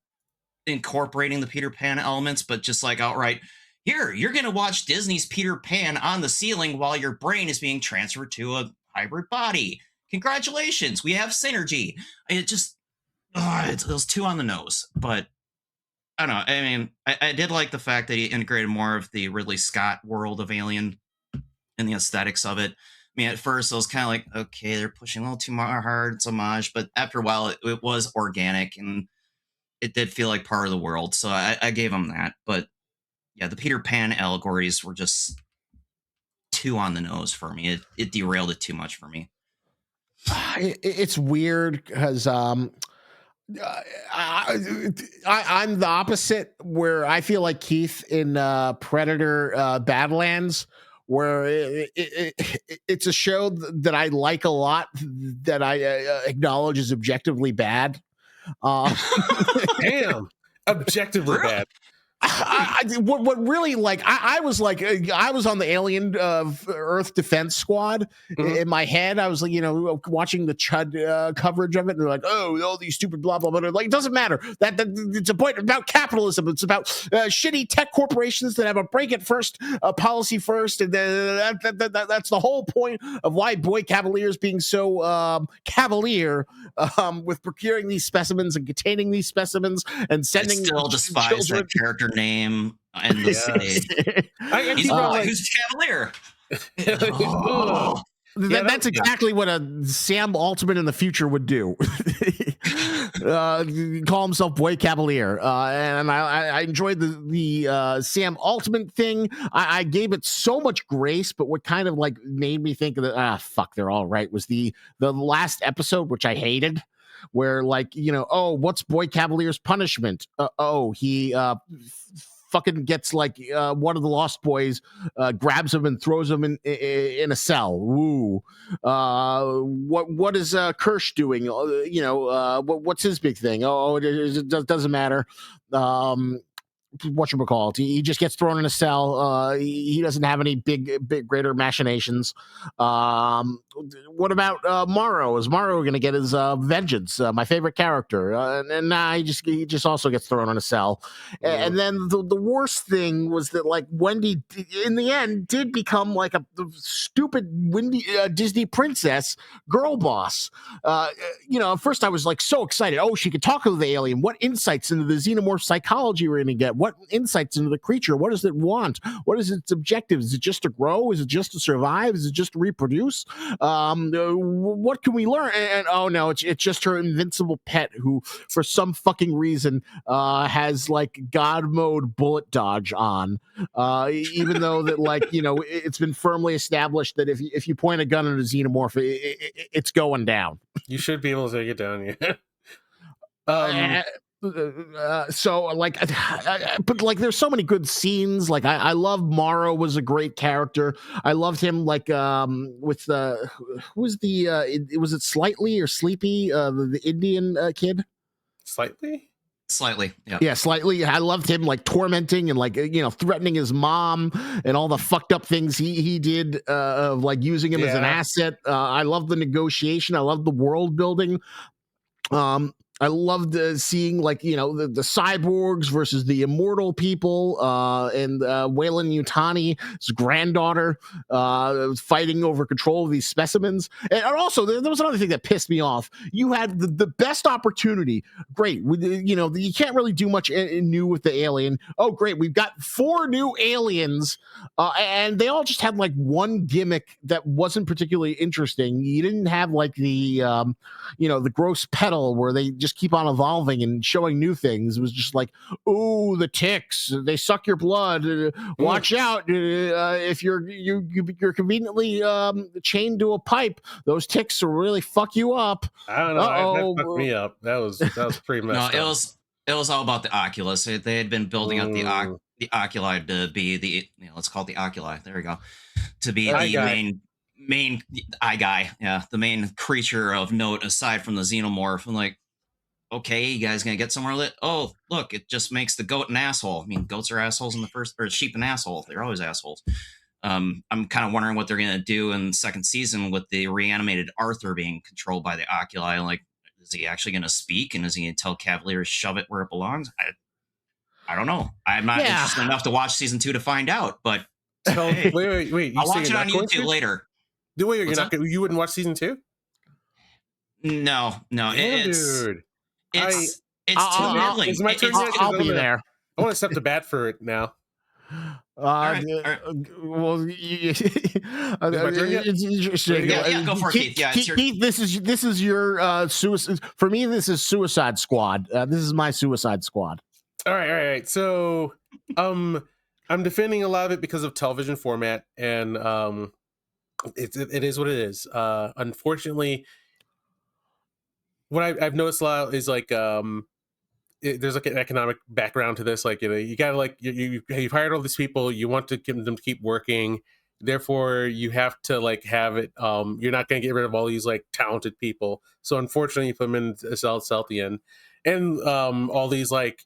incorporating the Peter Pan elements, but just like outright, here, you're gonna watch Disney's Peter Pan on the ceiling while your brain is being transferred to a hybrid body. Congratulations, we have synergy. It just it was too on the nose, but I don't know. I mean, I did like the fact that he integrated more of the Ridley Scott world of Alien and the aesthetics of it. I mean, at first, I was kind of like, okay, they're pushing a little too hard. It's homage. But after a while, it was organic and it did feel like part of the world. So I gave them that. But yeah, the Peter Pan allegories were just too on the nose for me. It derailed it too much for me. It's weird because I'm the opposite, where I feel like Keith in Predator Badlands, where it's a show that I like a lot, that I acknowledge is objectively bad. Damn, objectively bad. What really, like, I was like, I was on the Alien Earth Defense Squad. In my head, I was like, watching the Chud coverage of it, and they're like, oh, all these stupid blah blah blah. Like, it doesn't matter. That it's a point about capitalism. It's about shitty tech corporations that have a break it first policy first, and that's the whole point of why Boy Cavalier is being so cavalier with procuring these specimens and containing these specimens and sending. I still despise that character name and the stage. Who's Cavalier? That's exactly what a Sam Altman in the future would do. Call himself Boy Cavalier, and I enjoyed the Sam Altman thing. I gave it so much grace, but what kind of like made me think that fuck, they're all right, was the last episode, which I hated, where like, what's Boy Cavalier's punishment? He fucking gets like one of the Lost Boys grabs him and throws him in a cell. Woo. What is Kirsch doing? What's his big thing? It doesn't matter. Whatchamacallit, he just gets thrown in a cell. He doesn't have any big greater machinations. What about Morrow? Is Morrow going to get his vengeance? My favorite character, and nah, he just also gets thrown in a cell. And then the worst thing was that like Wendy, in the end, did become like a stupid Disney princess girl boss. At first I was like so excited. Oh, she could talk to the alien. What insights into the xenomorph psychology we're going to get? What insights into the creature? What does it want? What is its objective? Is it just to grow? Is it just to survive? Is it just to reproduce? What can we learn? And oh no, it's just her invincible pet who, for some fucking reason, has like God mode bullet dodge on. Even though that, like, it's been firmly established that if you point a gun at a xenomorph, it's going down. You should be able to take it down. Yeah. So like, but like, there's so many good scenes. Like, I love Morrow was a great character. I loved him like with who was was it Slightly or Sleepy, the Indian kid? Slightly, yeah, Slightly. I loved him like tormenting and like threatening his mom and all the fucked up things he did, of like using him as an asset. I love the negotiation. I love the world building. I loved seeing like the cyborgs versus the immortal people, and Wayland Yutani's granddaughter fighting over control of these specimens. And also there was another thing that pissed me off. You had the best opportunity. Great, you can't really do much new with the alien. Oh great, we've got 4 new aliens, and they all just had like one gimmick that wasn't particularly interesting. You didn't have like the the gross petal where they just keep on evolving and showing new things. It was just like, ooh, the ticks, they suck your blood. Watch out, if you're conveniently chained to a pipe, those ticks will really fuck you up. I don't know. That fucked me up. That was pretty messed up. It it was all about the Oculus. They had been building up Mm, the Oculi to be the, let's call it the Oculi. There we go. To be I the got it. main eye guy, yeah, the main creature of note aside from the xenomorph. I'm like, okay, you guys gonna get somewhere with it? Oh, look, it just makes the goat an asshole. I mean, goats are assholes in the first, or sheep an asshole. They're always assholes. I'm kind of wondering what they're gonna do in the second season with the reanimated Arthur being controlled by the Oculi. Like, is he actually gonna speak, and is he gonna tell Cavalier to shove it where it belongs? I don't know. I'm not Yeah. interested enough to watch season 2 to find out, but So hey, wait. You I'll say watch you're it not on going YouTube to? later. Wait, you're What's not. that? You wouldn't watch season 2? No, no, Damn, dude. I it's too middling. Is it my turn yet? Because I'll be there. I want to step to bat for it now. All right. Well, my turn yet? it's interesting. Yeah, go for it, Keith. Yeah, it's your... Keith, this is your suicide. For me, this is Suicide Squad. This is my Suicide Squad. All right. So, I'm defending a lot of it because of television format, and it is what it is. Unfortunately, what I've noticed a lot is like there's like an economic background to this. Like, you gotta like you've hired all these people, you want to get them to keep working, therefore you have to like have it. You're not gonna get rid of all these like talented people, so unfortunately you put them in a sell at the end, and all these like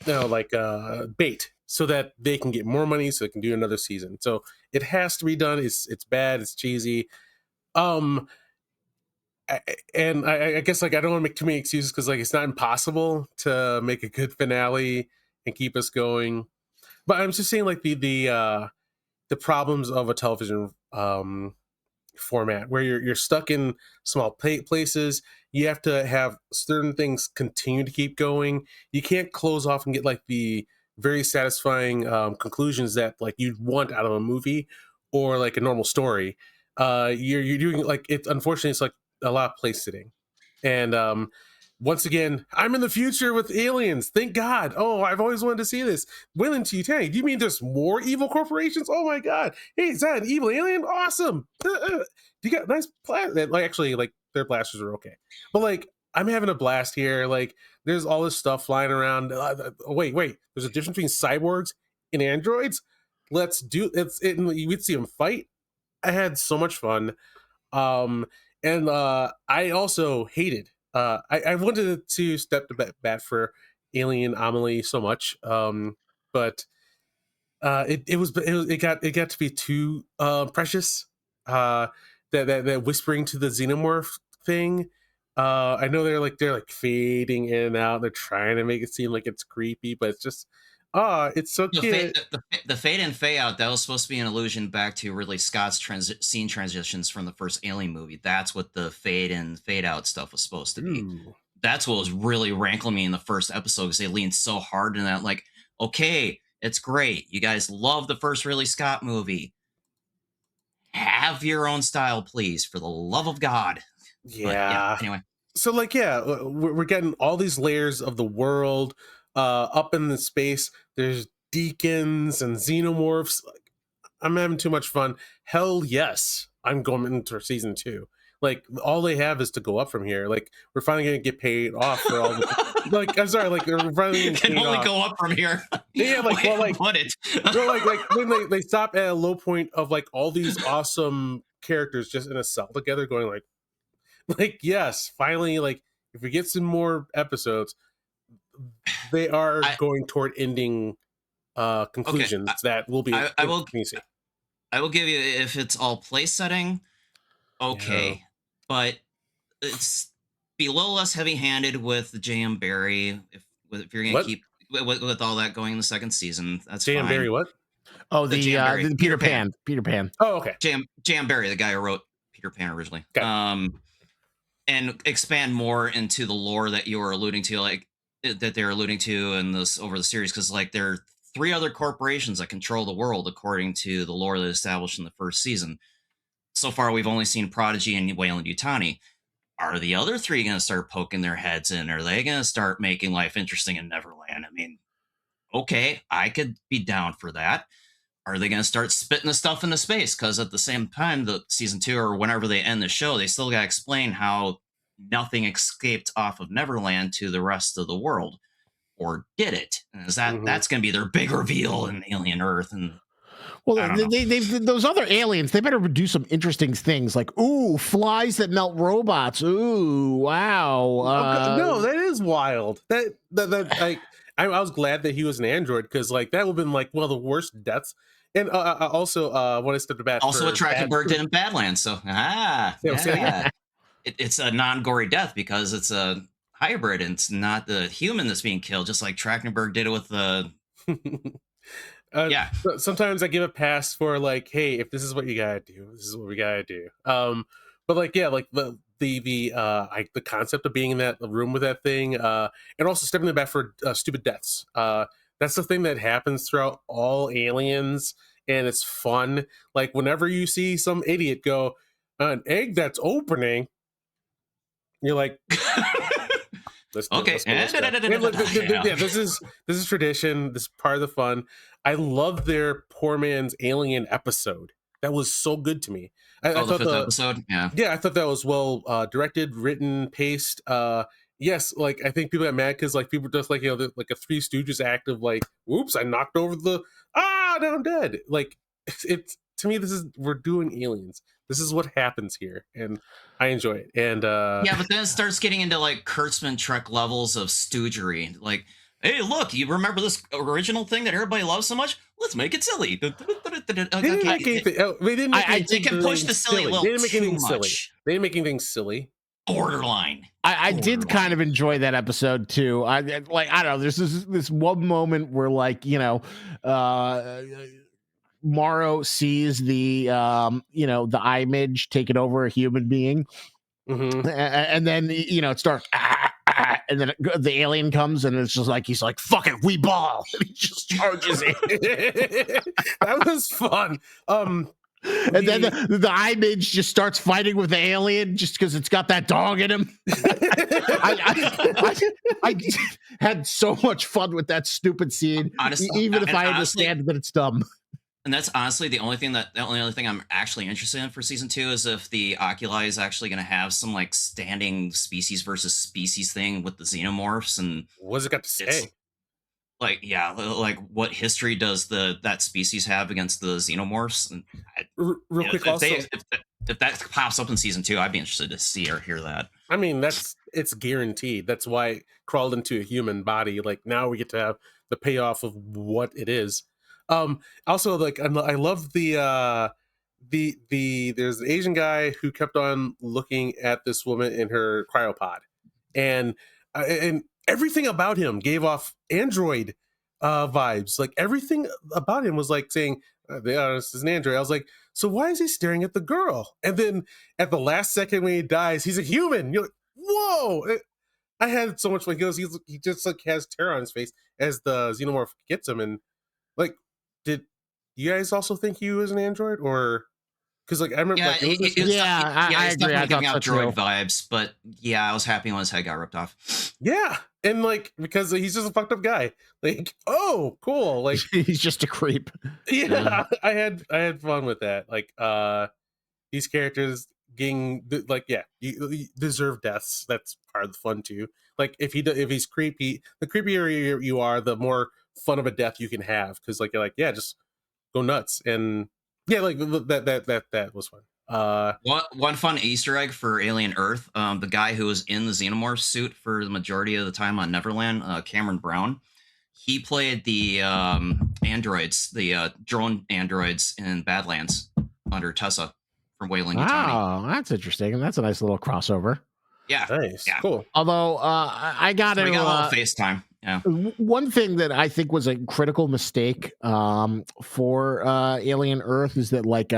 bait so that they can get more money so they can do another season. So it has to be done. It's bad. It's cheesy. Um, I guess like I don't want to make too many excuses because like it's not impossible to make a good finale and keep us going. But I'm just saying like the problems of a television format where you're stuck in small places. You have to have certain things continue to keep going. You can't close off and get like the very satisfying conclusions that like you'd want out of a movie or like a normal story. You're doing like it's unfortunately it's like a lot of place sitting. And once again, I'm in the future with aliens. Thank God. Oh, I've always wanted to see this. Wayland Yutani, do you mean there's more evil corporations? Oh my God. Hey, is that an evil alien? Awesome. You got nice blast. Like actually, like their blasters are okay. But like I'm having a blast here. Like there's all this stuff flying around. Wait. There's a difference between cyborgs and androids. Let's do it. You would see them fight. I had so much fun. And I also hated. I wanted to step to bat for Alien Amelie so much, but it got to be too precious. That whispering to the xenomorph thing. I know they're like fading in and out. They're trying to make it seem like it's creepy, but it's just it's so cute. The fade in fade out, that was supposed to be an allusion back to Ridley Scott's scene transitions from the first Alien movie. That's what the fade in fade out stuff was supposed to be. Ooh. That's what was really rankling me in the first episode because they leaned so hard in that. Like, okay, it's great. You guys love the first Ridley Scott movie. Have your own style, please, for the love of God. Yeah. But, anyway. So like we're getting all these layers of the world up in the space. There's deacons and xenomorphs. Like, I'm having too much fun. Hell yes, I'm going into season 2. Like all they have is to go up from here. Like we're finally gonna get paid off for all the like I'm sorry, like we're finally getting can paid only off. go up from here. Yeah, like well, like put it. like when they stop at a low point of like all these awesome characters just in a cell together going like yes, finally, like if we get some more episodes, they are going toward ending conclusions that will be I will give you, if it's all place setting, okay. Yeah. But it's be a little less heavy handed with the J.M. Barry if you're gonna keep with all that going in the second season. That's J.M. fine. Barry, what? Oh, the Peter Pan. Oh, okay. J.M. Barry, the guy who wrote Peter Pan originally. Okay. And expand more into the lore that you were alluding to, like that they're alluding to in this over the series, because like there are 3 other corporations that control the world according to the lore that established in the first season. So far, we've only seen Prodigy and Wayland Yutani. Are the other 3 going to start poking their heads in? Are they going to start making life interesting in Neverland? I mean, okay, I could be down for that. Are they going to start spitting the stuff into space? Because at the same time, the season 2 or whenever they end the show, they still got to explain how nothing escaped off of Neverland to the rest of the world. or did it? And is Mhm. that's going to be their big reveal in Alien Earth? And Well, I don't know. they've those other aliens. They better do some interesting things, like flies that melt robots. Ooh, wow. No, that is wild. That I was glad that he was an android because like that would have been like one of the worst deaths. And also when I stepped back Also, for what Trachtenberg did in Badlands. So say that again? yeah, it's a non-gory death because it's a hybrid and it's not the human that's being killed, just like Trachtenberg did it with the yeah. Sometimes I give a pass for like, hey, if this is what you gotta do, this is what we gotta do. But like, yeah, like the concept of being in that room with that thing, and also stepping in the back for stupid deaths. That's the thing that happens throughout all Aliens, and it's fun. Like whenever you see some idiot go, an egg that's opening, you're like, let's do it. Okay. Let's go. Yeah, look, yeah, this is tradition. This is part of the fun. I love their poor man's alien episode. That was so good to me. I Oh, the thought fifth episode. Yeah. I thought that was well directed, written, paced. Yes, like I think people got mad because like people just like like a Three Stooges act of like, "Oops, I knocked over the now I'm dead." Like it's to me, this is we're doing aliens. This is what happens here, and I enjoy it. And Yeah, but then it starts getting into like Kurtzman Trek levels of stoogery. Like, hey, look, you remember this original thing that everybody loves so much? Let's make it silly. they didn't make anything. They didn't make They can push the silly a little They didn't make too anything silly. much. They didn't make anything silly. Borderline. I did kind of enjoy that episode too. I don't know. There's this one moment where Morrow sees the the image taking over a human being, and then it starts and then the alien comes and it's just like he's like, fuck it, we ball, and he just charges it. That was fun. And then the image just starts fighting with the alien just because it's got that dog in him. I had so much fun with that stupid scene, even if I understand that it's dumb. And that's honestly the only other thing I'm actually interested in for season 2 is if the Oculi is actually going to have some like standing species versus species thing with the xenomorphs. And what's it got to say? Like, yeah, like what history does that species have against the xenomorphs? And real quick, if that pops up in season 2, I'd be interested to see or hear that. I mean, it's guaranteed. That's why it crawled into a human body. Like now we get to have the payoff of what it is. Also, like I love the there's an Asian guy who kept on looking at this woman in her cryopod, and everything about him gave off android vibes. Like everything about him was like saying, this is an android. I was like, so why is he staring at the girl? And then at the last second when he dies, he's a human. You're like, whoa! I had so much fun. He just like has terror on his face as the xenomorph gets him, and like, did you guys also think he was an android, or because like I remember, I agree. Definitely giving out droid too. vibes, but yeah, I was happy when his head got ripped off. Yeah, and like because he's just a fucked up guy. Like, oh, cool. Like he's just a creep. Yeah, I had fun with that. Like, these characters getting like, yeah, you deserve deaths. That's part of the fun too. Like if he's creepy, the creepier you are, the more fun of a death you can have. Because like you're like, yeah, just go nuts. And yeah, like that was fun. One fun Easter egg for Alien Earth, the guy who was in the xenomorph suit for the majority of the time on Neverland, Cameron Brown, he played the androids, the drone androids in Badlands under Tessa from Wayland Yutani. Wow, that's interesting, and that's a nice little crossover. Yeah, nice, yeah. Cool. Although I got so we got a little FaceTime. Yeah. One thing that I think was a critical mistake for Alien Earth is that like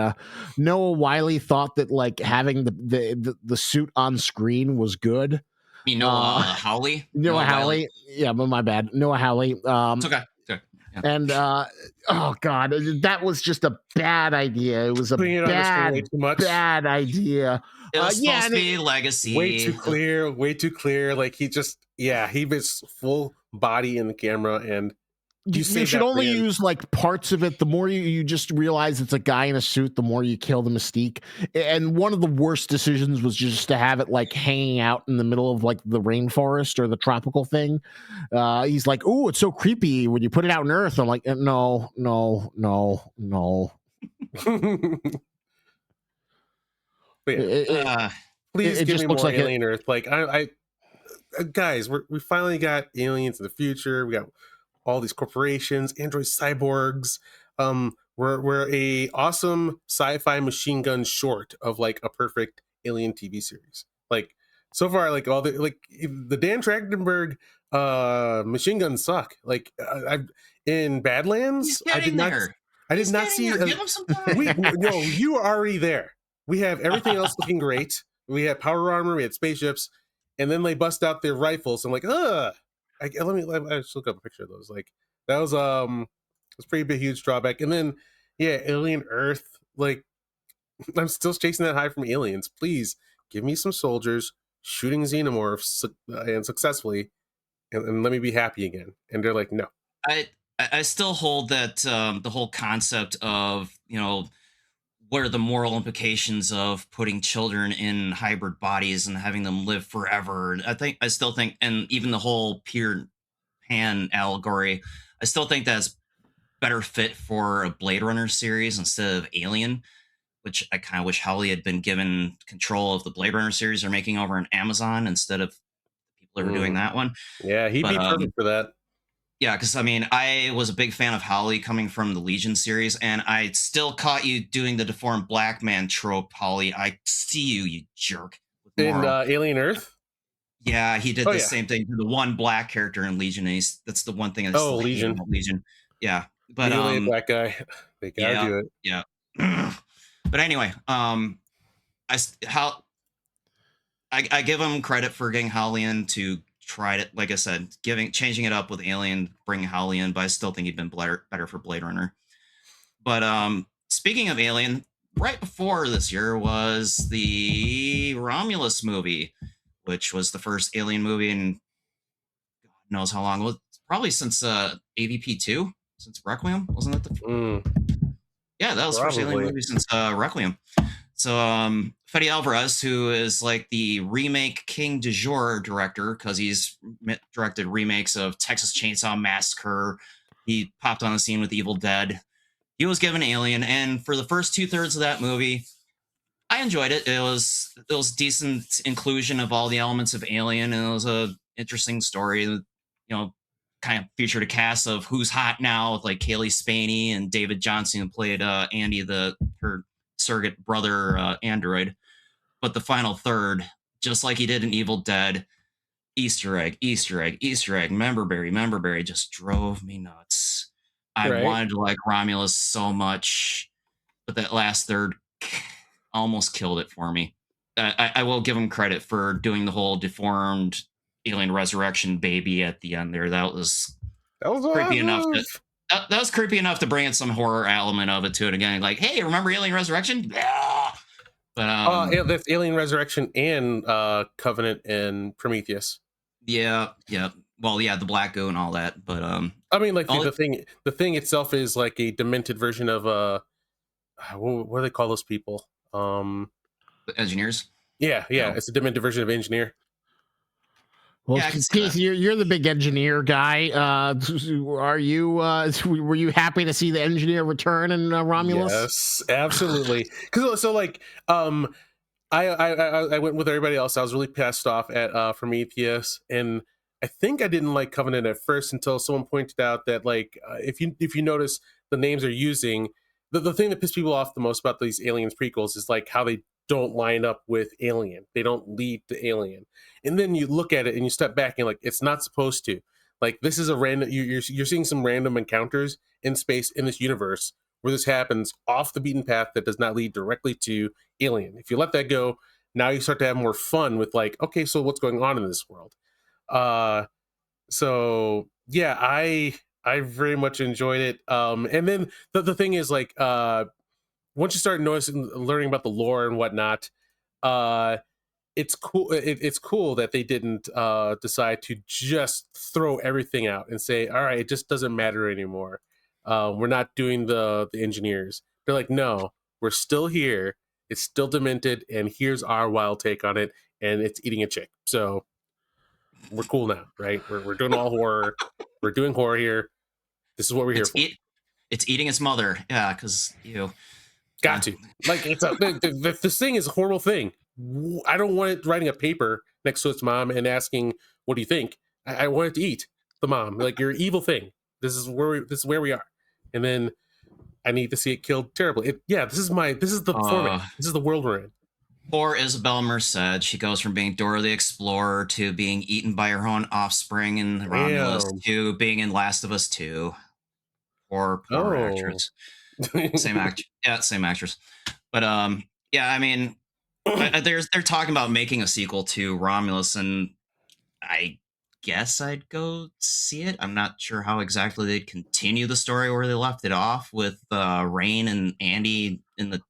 Noah Wyle thought that like having the suit on screen was good. You know, Howley. Noah Howley. Yeah, but my bad. Noah Howley. It's okay. Yeah. And oh god, that was just a bad idea. It was a bad idea. It was supposed to be legacy. Way too clear. Like he was full body in the camera, and You save should that for only the end. use like parts of it. The more you just realize it's a guy in a suit, the more you kill the mystique. And one of the worst decisions was just to have it like hanging out in the middle of like the rainforest or the tropical thing. He's like, "Oh, it's so creepy when you put it out in Earth." I'm like, "No, no, no, no." But yeah, It, it, Uh, please it give me just looks more like Alien Earth. Like guys, we finally got aliens in the future. We got all these corporations, android cyborgs. We're a awesome sci-fi machine gun short of like a perfect alien TV series. Like so far, like all the Dan Trachtenberg machine guns suck. Like I in he's Badlands, getting there. I did He's not getting see. there. Give him some time. No, you are already there. We have everything else looking great. We had power armor. We had spaceships, and then they bust out their rifles. I'm like, ugh. Let me just look up a picture of those. Like that was pretty big, huge drawback. And then yeah, Alien Earth. Like I'm still chasing that high from aliens. Please give me some soldiers shooting xenomorphs and successfully, and let me be happy again. And they're like, no. I I still hold that the whole concept of what are the moral implications of putting children in hybrid bodies and having them live forever. I still think, and even the whole Peter Pan allegory, I still think that's better fit for a Blade Runner series instead of Alien, which I kind of wish Howley had been given control of the Blade Runner series they're making over on Amazon instead of people that were doing Mm. that one. Yeah, he'd But be perfect for that. yeah, because I mean, I was a big fan of Holly coming from the Legion series, and I still caught you doing the deformed black man trope, Holly. I see you, you jerk. With In moral. Alien Earth. Yeah, he did Oh the yeah. same thing to the one black character in Legion, and that's the one thing I Oh, still hate Legion. about Legion. Yeah, but The alien black guy. They gotta yeah, do it. yeah. But anyway, how I give him credit for getting Holly in to try it. Like I said, changing it up with Alien, bringing Holly in, but I still think he'd been better for Blade Runner. But speaking of Alien, right before this year was the Romulus movie, which was the first Alien movie in God knows how long. Well, probably since AVP 2, since Requiem, wasn't that the? Mm, Yeah, that was the first Alien probably. movie since Requiem. So Fede Alvarez, who is like the remake King du jour director, because he's directed remakes of Texas Chainsaw Massacre. He popped on the scene with Evil Dead. He was given Alien, and for the first 2/3 of that movie, I enjoyed it. It was decent inclusion of all the elements of Alien, and it was a interesting story. Kind of featured a cast of who's hot now, with like Kaylee Spaney and David Johnson, who played Andy, her surrogate brother android. But the final third, just like he did in Evil Dead, Easter egg, Easter egg, Easter egg, member berry, just drove me nuts. I Right. wanted to like Romulus so much, but that last third almost killed it for me. I will give him credit for doing the whole deformed alien resurrection baby at the end there. That was That was creepy enough awesome. that was creepy enough to bring in some horror element of it to it again. Like, hey, remember Alien Resurrection? Yeah. But That's Alien Resurrection and Covenant and Prometheus. yeah. Well, yeah, the Black Goo and all that. But I mean, like all the thing itself is like a demented version of what do they call those people? the engineers. Yeah, No. it's a demented version of Engineer. Well, Yeah, I can see Keith, that. you're the big engineer guy. Are you? Were you happy to see the engineer return in Romulus? Yes, absolutely. Because so like I went with everybody else. I was really pissed off at Prometheus, and I think I didn't like Covenant at first until someone pointed out that like if you notice the names they're using, the thing that pissed people off the most about these Aliens prequels is like how they don't line up with Alien. They don't lead to Alien, and then you look at it and you step back and like it's not supposed to. Like this is a random. You're seeing some random encounters in space in this universe where this happens off the beaten path that does not lead directly to Alien. If you let that go, now you start to have more fun with like, okay, so what's going on in this world? Uh so yeah, I very much enjoyed it. And then the thing is like once you start noticing learning about the lore and whatnot, uh it's cool. It's cool that they didn't decide to just throw everything out and say, "All right, it just doesn't matter anymore. We're not doing the engineers." They're like, "No, we're still here. It's still demented, and here's our wild take on it, and it's eating a chick." So we're cool now, right? We're doing all horror. We're doing horror here. This is what we're here for. It's eating its mother. Yeah, because you. Got to. Like, it's this thing is a horrible thing. I don't want it writing a paper next to its mom and asking, "What do you think?" I want it to eat the mom. Like, you're an evil thing. This is where we are. And then I need to see it killed terribly. This is the format. This is the world we're in. Poor Isabel Merced. She goes from being Dora the Explorer to being eaten by her own offspring in Romulus to being in Last of Us 2. Poor actress. Same actor. Yeah, same actress. But yeah, I mean, they're talking about making a sequel to Romulus, and I guess I'd go see it. I'm not sure how exactly they'd continue the story where they left it off with Rain and Andy in the.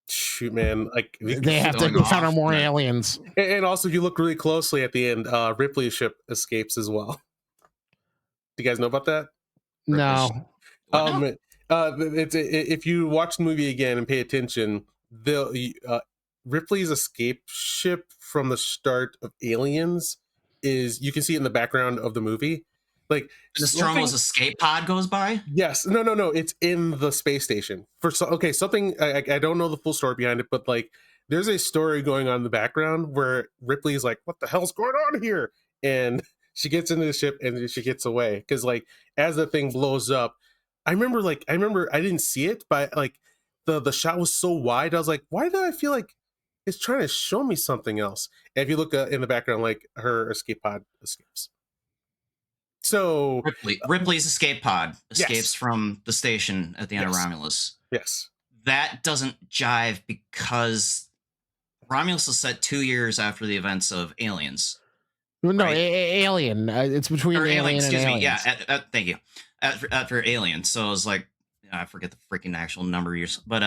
Shoot, man! Like, they have to encounter more aliens. And also, if you look really closely at the end, Ripley's ship escapes as well. Do you guys know about that? No. If you watch the movie again and pay attention, Ripley's escape ship from the start of Aliens is, you can see it in the background of the movie. Like, Nostromo's escape pod goes by? Yes. No. It's in the space station. Something, I don't know the full story behind it, but like, there's a story going on in the background where Ripley's like, "What the hell's going on here?" And she gets into the ship and she gets away. Because like, as the thing blows up, I remember I didn't see it, but like the shot was so wide. I was like, why do I feel like it's trying to show me something else? And if you look in the background, like, her escape pod escapes. So Ripley's escape pod escapes yes. from the station at the end of Romulus. Yes. That doesn't jive because Romulus is set 2 years after the events of Aliens. No, right? Alien. It's between Alien and Aliens. Yeah, thank you. After Alien. So it was like, I forget the freaking actual number of years. But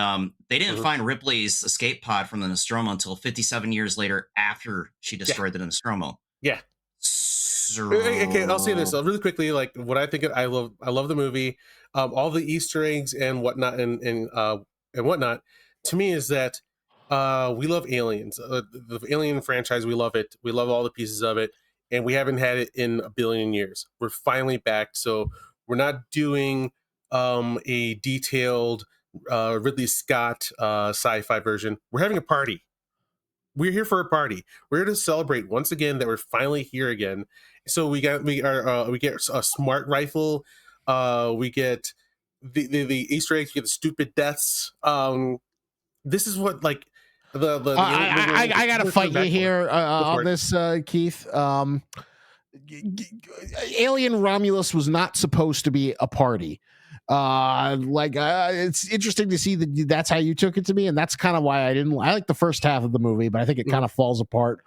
they didn't find Ripley's escape pod from the Nostromo until 57 years later after she destroyed the Nostromo. Yeah. Okay, I'll say this really quickly. Like, what I think I love the movie, all the Easter eggs and whatnot, and whatnot. To me, is that we love Aliens, the Alien franchise. We love it. We love all the pieces of it, and we haven't had it in a billion years. We're finally back. So we're not doing a detailed Ridley Scott sci-fi version. We're having a party. We're here for a party. We're here to celebrate once again that we're finally here again. So we get a smart rifle. We get the Easter eggs. We get the stupid deaths. This is what, like, I gotta fight you here on this, Keith. Alien Romulus was not supposed to be a party. It's interesting to see that that's how you took it to me, and that's kind of why I like the first half of the movie, but I think it kind of falls apart.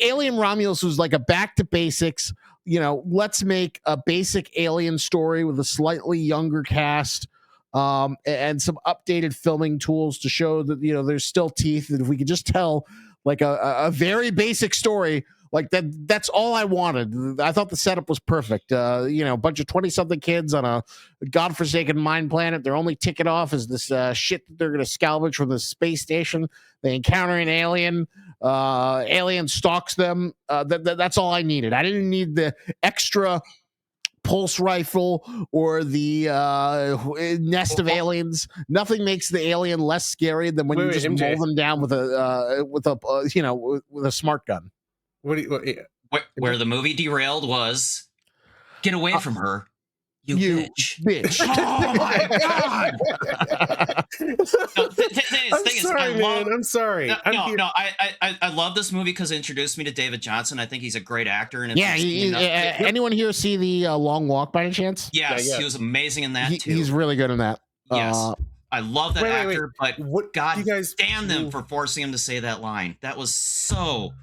Alien Romulus was like a back to basics, let's make a basic alien story with a slightly younger cast, and some updated filming tools to show that there's still teeth, and if we could just tell like a very basic story like that's all I wanted. I thought the setup was perfect. A bunch of 20-something kids on a godforsaken mine planet. Their only ticket off is this shit that they're going to salvage from the space station. They encounter an alien. Alien stalks them. That's all I needed. I didn't need the extra pulse rifle or the nest of aliens. Nothing makes the alien less scary than when you just mow them down with a smart gun. Where the movie derailed was, get away from her, you bitch. Oh my god! I'm sorry. I love this movie because it introduced me to David Johnson. I think he's a great actor. And anyone here see the Long Walk by any chance? Yes, he was amazing in that too. He's really good in that. Yes. I love that actor, but God damn them for forcing him to say that line. That was so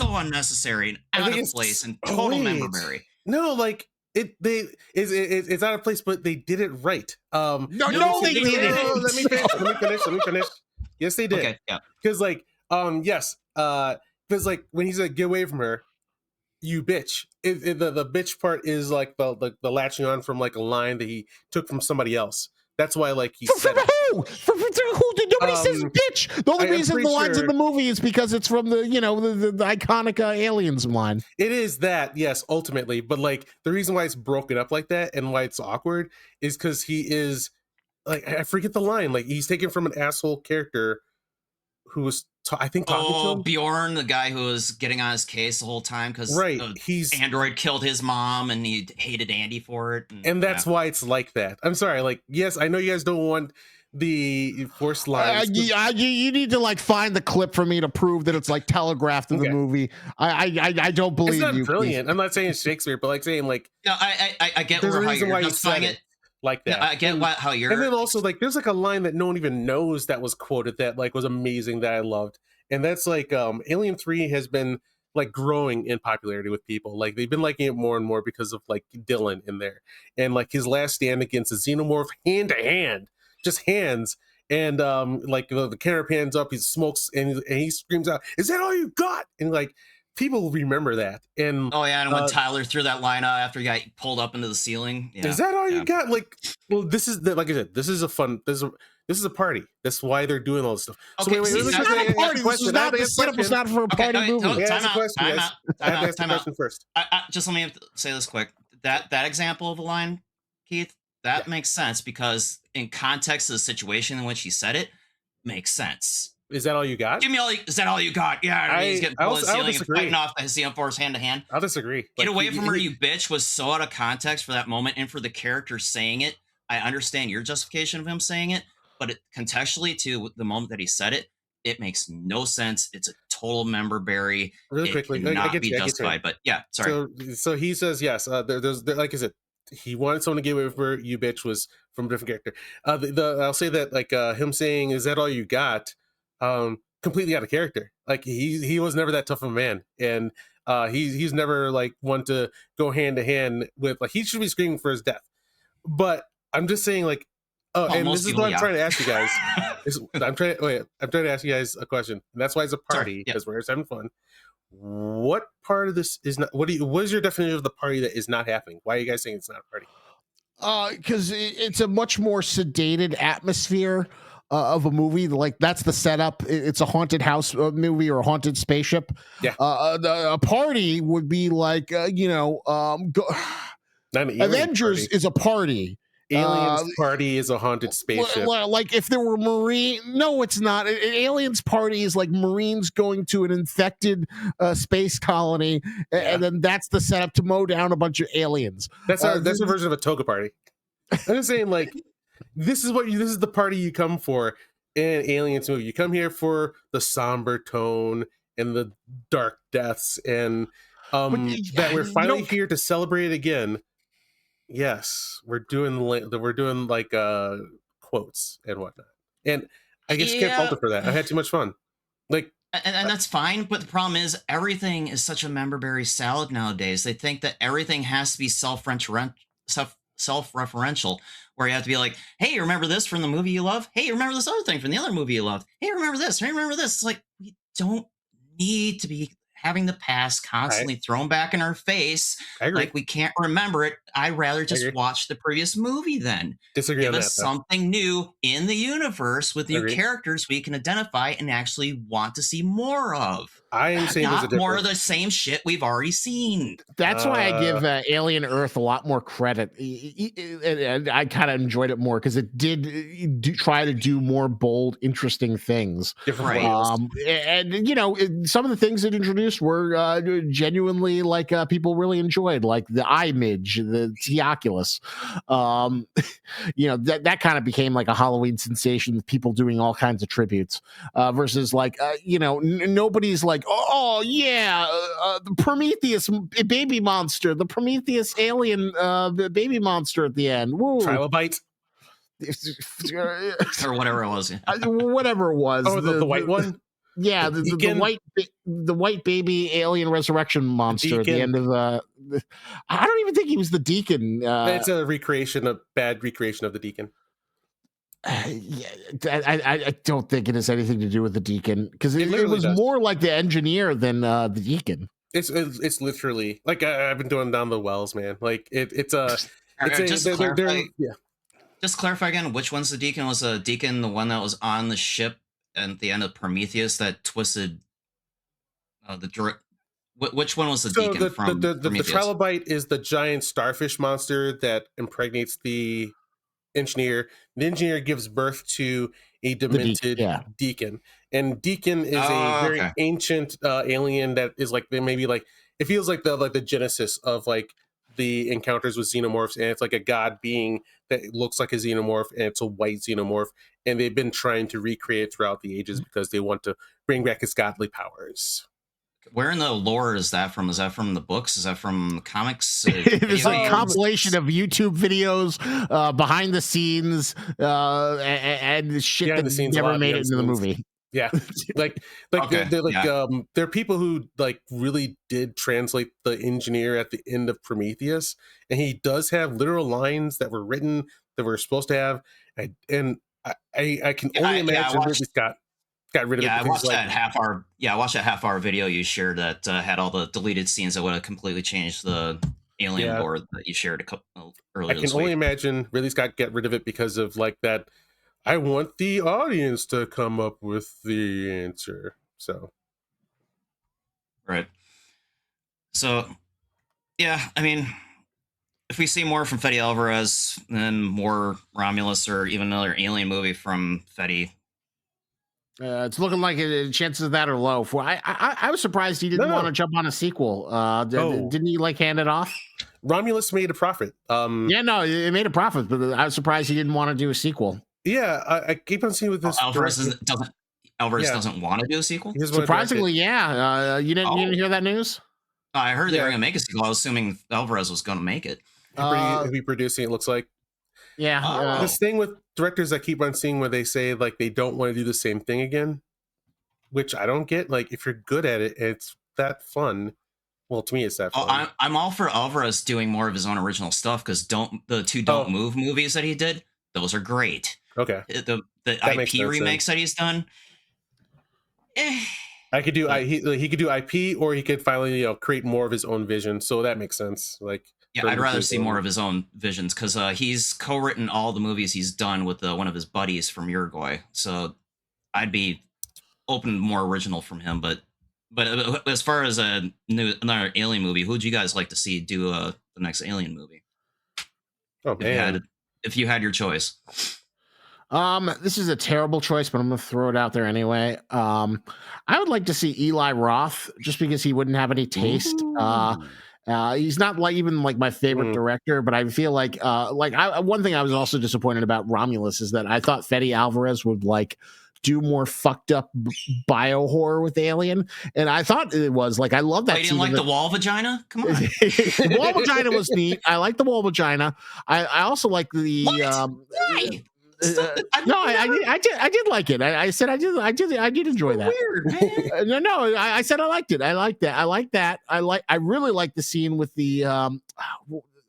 unnecessary and out of place and total memory. No, like it's out of place, but they did it right. No, they didn't. Let me finish. Yes, they did. Okay, yeah. Because yes, because like when he's like, get away from her, you bitch. The bitch part is like the latching on from like a line that he took from somebody else. That's why like he From said it. who? From who? Nobody says bitch. The only I'm reason pretty the line's in sure the movie is because it's from the the iconic aliens line. it is that, yes, ultimately, but like the reason why it's broken up like that and why it's awkward is because he is like, I forget the line, like he's taken from an asshole character who was I think talking to Oh, him. Bjorn, the guy who was getting on his case the whole time because Right, he's Android killed his mom and he hated Andy for it. and Yeah. that's why it's like that. I'm sorry, like, yes, I know you guys don't want the forced lines. You need to like find the clip for me to prove that it's like telegraphed in the Okay. movie. I don't believe It's not you. brilliant. Keith. I'm not saying it's Shakespeare, but like saying like No, I get there's a how reason you're why he justifying said it. like No, that. I get how you're. And then also like there's like a line that no one even knows that was quoted that like was amazing that I loved. And that's like Alien 3 has been like growing in popularity with people. Like they've been liking it more and more because of like Dylan in there. And like his last stand against a xenomorph hand to hand, just hands. And like the camera pans up, he smokes and he screams out, "Is that all you got?" And like people remember that. And Oh yeah, and when Tyler threw that line out after he got pulled up into the ceiling, yeah, is that all yeah. you got? Like, well, this is like I said, this is a fun. This is a party. That's why they're doing all this stuff. So Okay, wait, see, This is that's- not a party. This was question. not the setup. Was not for a Okay, party wait, movie. hold on. Yeah, Time ask a out, question, time guys. out, I time have to out, ask the time out. question first. Just let me say this quick. That example of a line, Keith, Yeah. that makes sense because in context of the situation in which he said it, makes sense. Is that all you got? Give me all. Is that all you got? Yeah, and he's getting pulled in the I'll ceiling and disagree. fighting off the CM4's hand to hand. I'll disagree. Get Like, away from her, you bitch, was so out of context for that moment and for the character saying it. I understand your justification of him saying it, but contextually to the moment that he said it, it makes no sense. It's a total member berry. really It quickly, cannot get be you. I get you. justified. But yeah, sorry. So he says yes. Like I said, he wanted someone to get away from her. You bitch was from a different character. I'll say that like him saying, "Is that all you got?" Completely out of character. Like he was never that tough of a man, and he's never like one to go hand to hand with like he should be screaming for his death. But I'm just saying like, Well, and most this is people, what I'm yeah. trying to ask you guys. I'm trying to ask you guys a question. And that's why it's a Sorry, party yeah. because we're just having fun. What part of this is not? What is your definition of the party that is not happening? Why are you guys saying it's not a party? Because it's a much more sedated atmosphere of a movie. Like that's the setup. It's a haunted house movie or a haunted spaceship. Yeah. A party would be like Not an alien Avengers party. is a party. Aliens party is a haunted spaceship. Like if there were marine, no, it's not. Aliens party is like Marines going to an infected space colony, and then that's the setup to mow down a bunch of aliens. That's a version of a toga party. I'm just saying, like, this is the party you come for in an aliens movie. You come here for the somber tone and the dark deaths, and that we're finally here to celebrate it again. Yes, we're doing like quotes and whatnot, and I guess you can't fault it for that. I had too much fun. Like, And that's fine, but the problem is everything is such a member berry salad nowadays. They think that everything has to be self-referential, where you have to be like, hey, remember this from the movie you love? Hey, remember this other thing from the other movie you loved? Hey, remember this? Hey, remember this? It's like, we don't need to be having the past constantly thrown back in our face. I agree. Like we can't remember it. I'd rather just watch the previous movie then. Disagree Give on us that, something new in the universe with new Agreed. characters we can identify and actually want to see more of. I am saying there's a Not more of difference. the same shit we've already seen. That's why I give Alien Earth a lot more credit. And I kind of enjoyed it more because it did try to do more bold, interesting things. Different Right. styles. And some of the things it introduced were genuinely like people really enjoyed, like the image, the Teoculus. That kind of became like a Halloween sensation with people doing all kinds of tributes versus like nobody's like, oh yeah, the Prometheus baby monster, the Prometheus alien baby monster at the end. Woo. Trilobite. Or whatever it was. Whatever it was. Oh, the white one. Yeah, the white baby alien resurrection monster at the end of I don't even think he was the deacon. It's a bad recreation of the deacon. Yeah, I don't think it has anything to do with the deacon because It it literally was does. more like the engineer than the deacon. It's literally like I've been doing down the wells, man. Like it's a Just to they're clarify, yeah. just clarify again, which one's the deacon? Was the deacon the one that was on the ship at the end of Prometheus that twisted the which one was the So deacon from the Prometheus? trilobite is the giant starfish monster that impregnates the engineer. The engineer gives birth to a The deacon, demented yeah. deacon, and deacon is a Oh, very okay. ancient alien that is like maybe like it feels like the genesis of like the encounters with xenomorphs, and it's like a god being that looks like a xenomorph, and it's a white xenomorph, and they've been trying to recreate it throughout the ages because they want to bring back its godly powers. Where in the lore is that from? Is that from the books? Is that from comics? It is Video a games? compilation of YouTube videos, behind the scenes, and shit that Behind the scenes, a never lot of made behind it the into the scenes. movie. Yeah, like Okay, they're like yeah. there are people who like really did translate the engineer at the end of Prometheus, and he does have literal lines that were written that we're supposed to have, and I can Yeah, only I imagine watched. Ridley Scott got rid of it Yeah, I because he's watched like, that half hour. Yeah, I watched that half hour video you shared that had all the deleted scenes that would have completely changed the alien yeah, lore that you shared a couple I earlier can this only week. imagine Ridley Scott get rid of it because of like that. I want the audience to come up with the answer. So Right. So yeah, I mean, if we see more from Fede Alvarez, then more Romulus, or even another alien movie from Fede. It's looking like chances of that are low. I was surprised he no, didn't want to no. jump on a sequel. Oh, Didn't he like hand it off? Romulus made a profit. Yeah, no, it made a profit, but I was surprised he didn't want to do a sequel. Yeah, I keep on seeing with Oh, this director. Alvarez Yeah, doesn't want to do a sequel. he just want to direct it. Surprisingly, yeah. You Oh, didn't hear that news? I heard they were Yeah, going to make a sequel. I was assuming Alvarez was going to make it. Uh, he'll be producing. It looks like yeah. Oh, this thing with directors I keep on seeing where they say like they don't want to do the same thing again, which I don't get. Like if you're good at it, it's that fun. Well, to me, it's that oh, fun. I'm all for Alvarez doing more of his own original stuff because the two Don't Oh, Move movies that he did, those are great. okay, The that makes IP sense then. remakes that he's done, eh, I could do but he could do IP, or he could finally create more of his own vision. So that makes sense. Like yeah, for him I'd to do rather his see more own. of his own visions because he's co-written all the movies he's done with one of his buddies from Uruguay. So I'd be open to more original from him. But as far as another Alien movie, who would you guys like to see do the next Alien movie Oh if you man, had your choice? This is a terrible choice, but I'm gonna throw it out there anyway. I would like to see Eli Roth just because he wouldn't have any taste. ooh, He's not like even like my favorite mm, director, but I feel like one thing I was also disappointed about Romulus is that I thought Fede Alvarez would like do more fucked up bio horror with Alien, and I thought it was like I love Oh, that you didn't scene like in the wall vagina? Come on. the wall vagina was neat. I like the wall vagina. I also like the What? Why? Stop it. I've no, never. I did like it. I said I did enjoy So that. weird, man. No, I said I liked it. I liked that. I like that. I really like the scene with the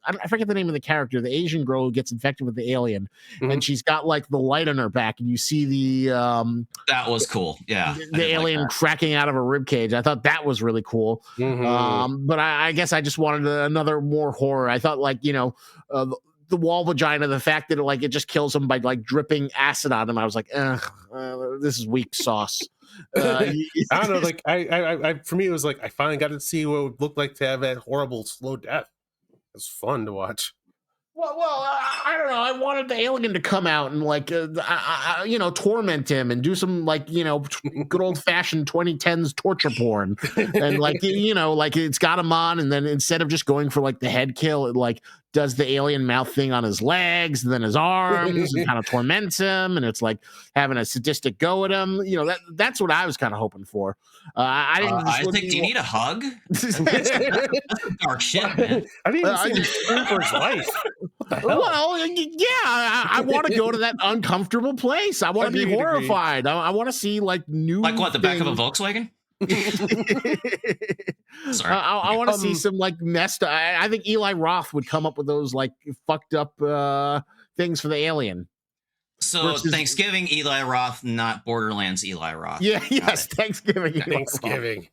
I forget the name of the character, the Asian girl who gets infected with the alien, and mhm, she's got like the light on her back, and you see That was cool. Yeah, I the did like alien that. cracking out of a rib cage. I thought that was really cool. mhm. But I guess I just wanted another more horror. I thought like the wall vagina, the fact that it just kills him by like dripping acid on him. I was like, this is weak sauce. I don't know. Like for me, it was like I finally got to see what it would look like to have that horrible slow death. It was fun to watch. I don't know. I wanted the alien to come out and like, torment him and do some like, good old fashioned 2010s torture porn, and like, like it's got him on, and then instead of just going for like the head kill, it like does the alien mouth thing on his legs and then his arms and kind of torments him, and it's like having a sadistic go at him. That's what I was kind of hoping for. I didn't. Just Isaac, do you need a hug? That's some dark shit, man. I didn't even see him scream for his life. What the hell? Well, yeah, I want to go to that uncomfortable place. I want to be Agreed, agreed. horrified. I want to see like new, Like what? The back of a things. Volkswagen? Sorry. I want to see Um, some like messed. I think Eli Roth would come up with those like fucked up things for the alien. So versus Thanksgiving Eli Roth, not Borderlands Eli Roth. yeah, Got yes, it. Thanksgiving. Thanksgiving.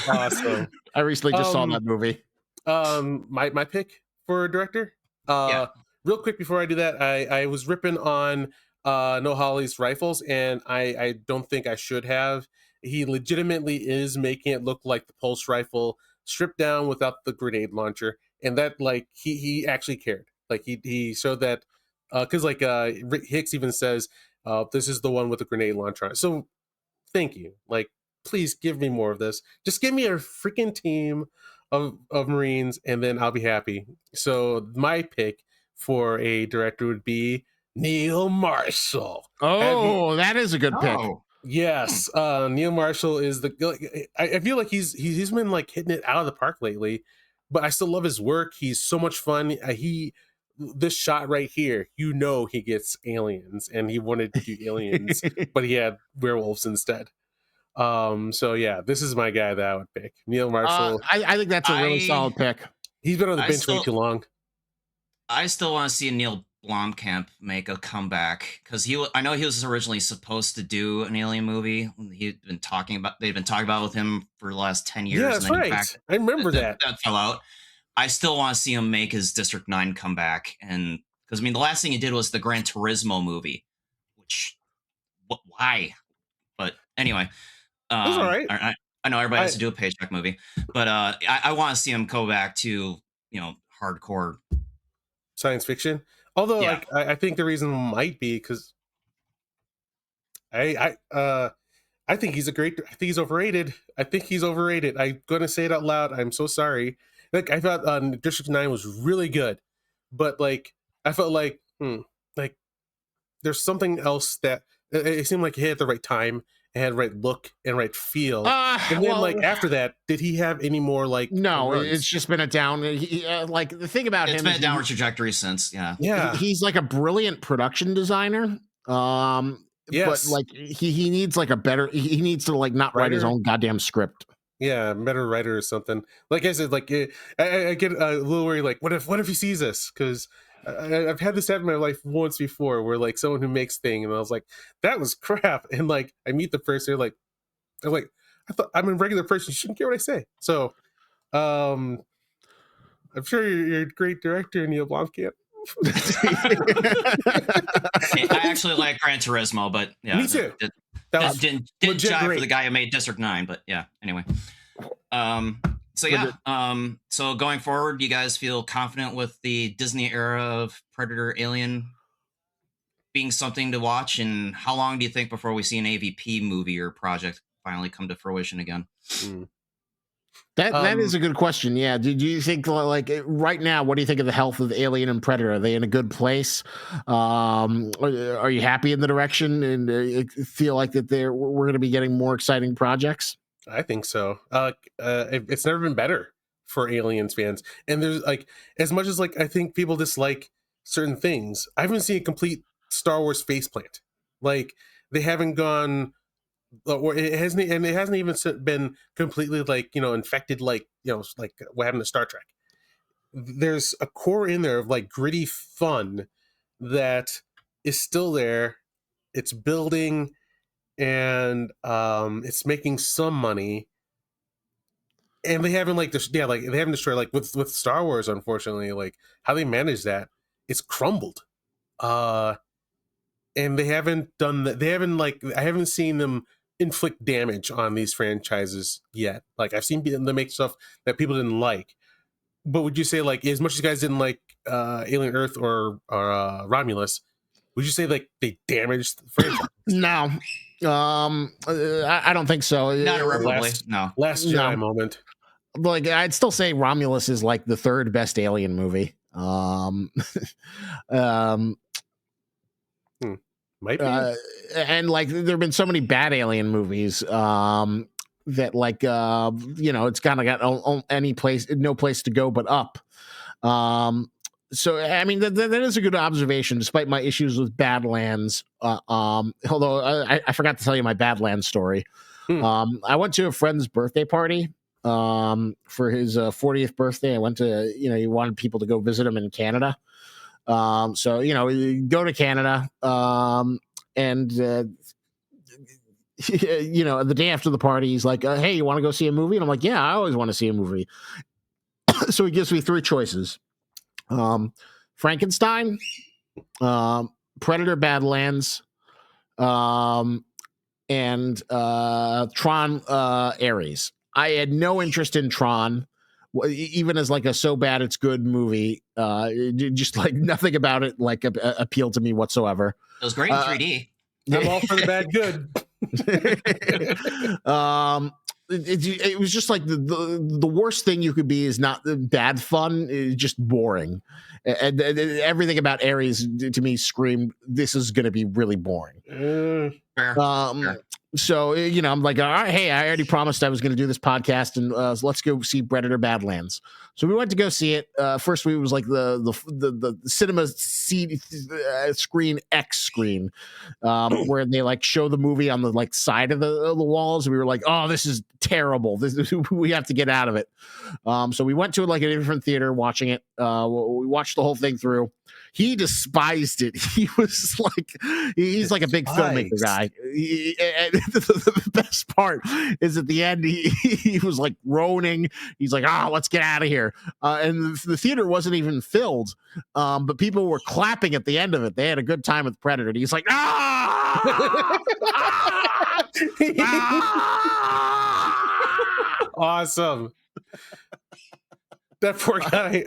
Awesome. I recently just saw that movie. My pick for director. Yeah. Real quick before I do that, I was ripping on No Holly's rifles, and I don't think I should have. He legitimately is making it look like the pulse rifle stripped down without the grenade launcher, and that like he actually cared. Like he showed that because like Rick Hicks even says this is the one with the grenade launcher on it. So thank you. Like, please give me more of this. Just give me a freaking team of Marines, and then I'll be happy. So my pick for a director would be Neil Marshall. Have you? Oh, that is a good pick. Oh. Yes, Neil Marshall is the. Like, I feel like he's been like hitting it out of the park lately, but I still love his work. He's so much fun. He this shot right here, you know, he gets aliens, and he wanted to do aliens, but he had werewolves instead. So yeah, this is my guy that I would pick. Neil Marshall. I think that's a really solid pick. He's been on the I bench way still- too long. I still want to see Neil Blomkamp make a comeback because I know he was originally supposed to do an alien movie. They've been talking about with him for the last 10 years. Yeah, that's and then right. I remember that. That fell out. I still want to see him make his District 9 comeback. And because I mean, the last thing he did was the Gran Turismo movie, which why? But anyway, That's all right. I know everybody has to do a paycheck movie, but I want to see him go back to hardcore Science fiction. Although, Yeah. like, I think the reason might be because I think he's a great. I think he's overrated. I think he's overrated. I'm gonna say it out loud. I'm so sorry. Like I thought District 9 was really good, but like I felt like like there's something else that it seemed like he had the right time, it had the right look and right feel. And then like after that, did he have any more like no? runs? It's just been a down. Like the thing about It's him, been a is downward trajectory since. Yeah. he's like a brilliant production designer. Yes. But like he needs like a better. He needs to like not write his Writer? own goddamn script. Yeah, better writer or something. Like I said, like I get a little worried. Like, what if he sees this? Because I've had this happen in my life once before, where like someone who makes thing, and I was like, that was crap. And like I meet the person, they're like, I thought I'm a regular person. You shouldn't care what I say. So, I'm sure you're a great director, Neil Blomkamp. I actually like Gran Turismo, but yeah, Me too. That was didn't legit jive great. for the guy who made District 9, but yeah. Anyway, so yeah, so going forward, you guys feel confident with the Disney era of Predator Alien being something to watch, and how long do you think before we see an AVP movie or project finally come to fruition again? That is a good question. Yeah. Do you think like right now? What do you think of the health of Alien and Predator? Are they in a good place? Are you happy in the direction and feel like that we're going to be getting more exciting projects? I think so. It's never been better for Aliens fans. And there's like, as much as like I think people dislike certain things, I haven't seen a complete Star Wars faceplant. Like they haven't gone, or it hasn't even been completely like infected like like what happened to Star Trek. There's a core in there of like gritty fun that is still there. It's building, and it's making some money. And they haven't like this, like they haven't destroyed like with Star Wars. Unfortunately, like how they manage that, it's crumbled. And they haven't done that. They haven't like I haven't seen them inflict damage on these franchises yet. Like I've seen them make stuff that people didn't like. But would you say like as much as you guys didn't like Alien Earth or Romulus, would you say like they damaged the franchise? No. I don't think so. Not irreparably. Last Jedi moment. Like I'd still say Romulus is like the third best Alien movie. Might be. And like there've been so many bad Alien movies that like it's kind of got no place to go but up. So I mean that is a good observation, despite my issues with Badlands. Although I forgot to tell you my Badlands story. I went to a friend's birthday party for his 40th birthday. I went to he wanted people to go visit him in Canada. So you go to Canada, and the day after the party, he's like, "Hey, you want to go see a movie?" And I'm like, "Yeah, I always want to see a movie." So he gives me three choices: Frankenstein, Predator: Badlands, and Tron: Ares. I had no interest in Tron, even as like a so bad it's good movie. Just like nothing about it like appealed to me whatsoever. It was great in 3D. I'm all for the bad good. It was just like the worst thing you could be is not bad fun, it's just boring. And everything about Ares to me screamed, this is going to be really boring. Fair. Fair. So I'm like, all right, hey, I already promised I was going to do this podcast, and let's go see Predator: Badlands. So we went to go see it. First, it was like the cinema screen X screen, where they like show the movie on the like side of the walls. We were like, oh, this is terrible. We have to get out of it. So we went to like a different theater watching it. We watched the whole thing through. He despised it. He was like, he's like a big filmmaker guy. And the best part is at the end, he was like groaning. He's like, let's get out of here. And the theater wasn't even filled, but people were clapping at the end of it. They had a good time with Predator. And he's like, Awesome. That poor guy.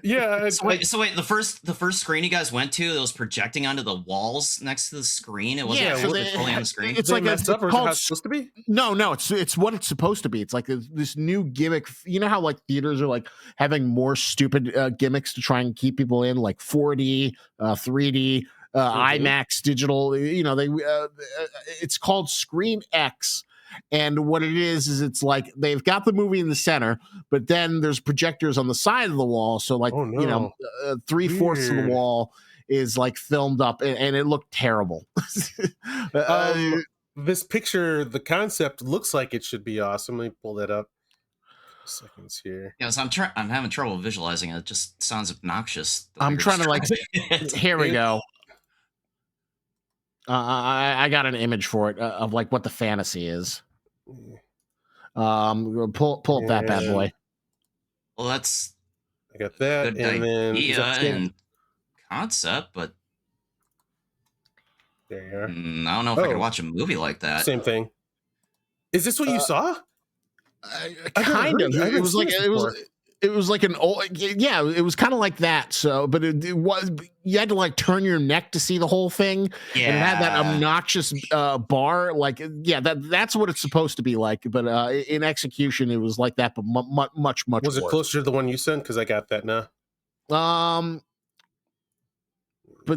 Yeah. So wait. The first screen you guys went to, that was projecting onto the walls next to the screen. It wasn't fully on the screen. It's like messed up, or is it how it's supposed to be? No, it's what it's supposed to be. It's like this new gimmick. You know how like theaters are like having more stupid gimmicks to try and keep people in, like 4D, 3D, IMAX, digital. It's called Screen X. And what it is it's like they've got the movie in the center, but then there's projectors on the side of the wall. So like, 3/4 of the wall is like filmed up, and it looked terrible. This picture, the concept looks like it should be awesome. Let me pull that up. Seconds here. Yeah, so I'm having trouble visualizing it. It just sounds obnoxious. I'm trying to like, here we go. I got an image for it of like what the fantasy is. Pull up that bad boy. Well, that's I got that, good idea and concept, but there you are. I don't know if I could watch a movie like that. Same thing. Is this what you saw? Kind of. It was like an old, it was kind of like that. So, but it was, you had to like turn your neck to see the whole thing. Yeah. And it had that obnoxious bar. Like, that's what it's supposed to be like. But in execution, it was like that, but much Was it worse. closer to the one you sent? Because I got that now. But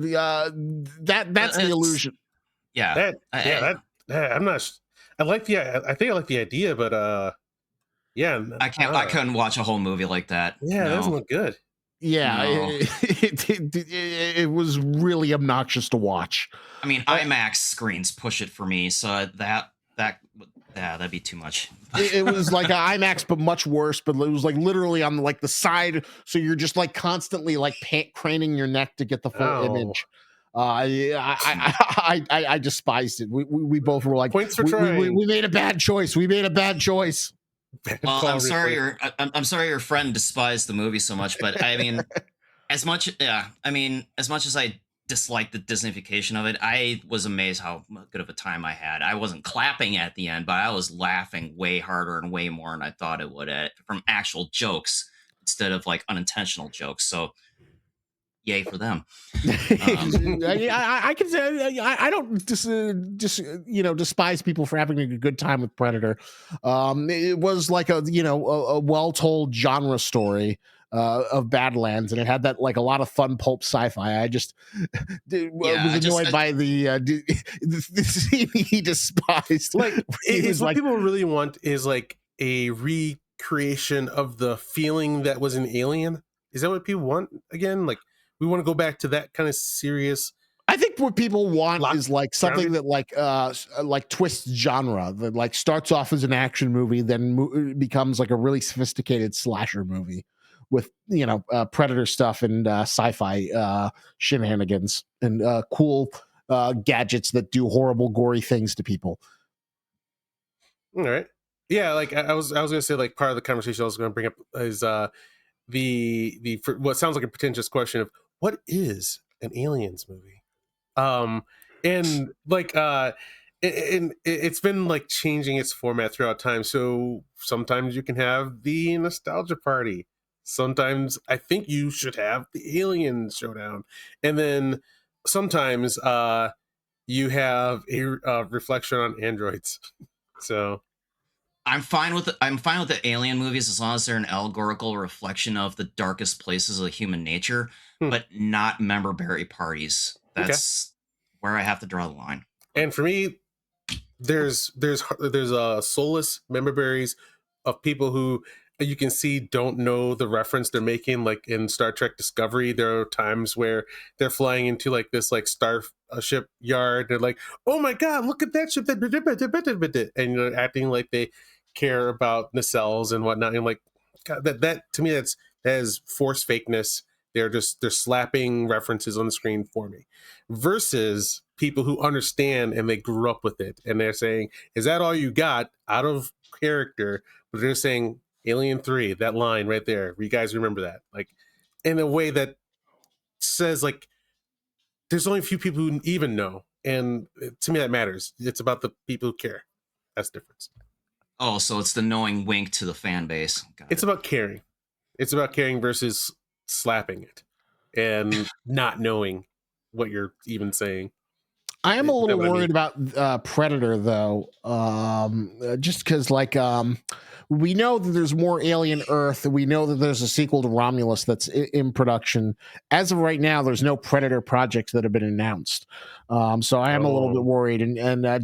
that's the illusion. Yeah. I'm not. I like I think I like the idea, but yeah, I couldn't watch a whole movie like that. Yeah, that doesn't look good. Yeah, No. it was really obnoxious to watch. I mean, IMAX screens push it for me, so that'd be too much. It was like an IMAX, but much worse. But it was like literally on like the side, so you're just like constantly like craning your neck to get the full image. I despised it. We both were like, points for trying. We made a bad choice. We made a bad choice. Well, I'm sorry your friend despised the movie so much, but I mean, as much as I disliked the Disneyfication of it, I was amazed how good of a time I had. I wasn't clapping at the end, but I was laughing way harder and way more than I thought it would from actual jokes instead of like unintentional jokes. So yay for them. I can say I don't despise people for having a good time with Predator. It was like a well-told genre story of Badlands, and it had that like a lot of fun pulp sci-fi. I just was annoyed by the scene he despised. Like, is what like, people really want is like a recreation of the feeling that was in Alien. Is that what people want again? Like, we want to go back to that kind of serious. I think what people want is like something that like twists genre, that like starts off as an action movie, then becomes like a really sophisticated slasher movie. with Predator stuff and sci-fi shenanigans and cool gadgets that do horrible, gory things to people. All right. Yeah, like I was gonna say, like part of the conversation I was gonna bring up is for what sounds like a pretentious question of what is an aliens movie? And like it's been like changing its format throughout time. So sometimes you can have the nostalgia party. Sometimes I think you should have the alien showdown. And then sometimes you have a reflection on androids. So I'm fine with the alien movies as long as they're an allegorical reflection of the darkest places of human nature, hmm, but not member berry parties. okay. That's where I have to draw the line. But And for me, there's soulless member berries of people who you can see don't know the reference they're making. Like in Star Trek Discovery, there are times where they're flying into like this like starship yard. They're like, "Oh my god, look at that ship!" And you're acting like they care about nacelles and whatnot. And like, God, that to me, that is forced fakeness. They're slapping references on the screen for me, versus people who understand and they grew up with it and they're saying, "Is that all you got out of character?" But they're saying Alien 3, that line right there. You guys remember that? Like in a way that says like there's only a few people who even know. And to me that matters. It's about the people who care. That's the difference. oh, so it's the knowing wink to the fan base. Got It's it. about caring. It's about caring versus slapping it and not knowing what you're even saying. I am a Is that little what I mean? worried about Predator, though, just because, we know that there's more Alien Earth. We know that there's a sequel to Romulus that's in production. As of right now, there's no Predator projects that have been announced. So I am a little bit Oh, worried. And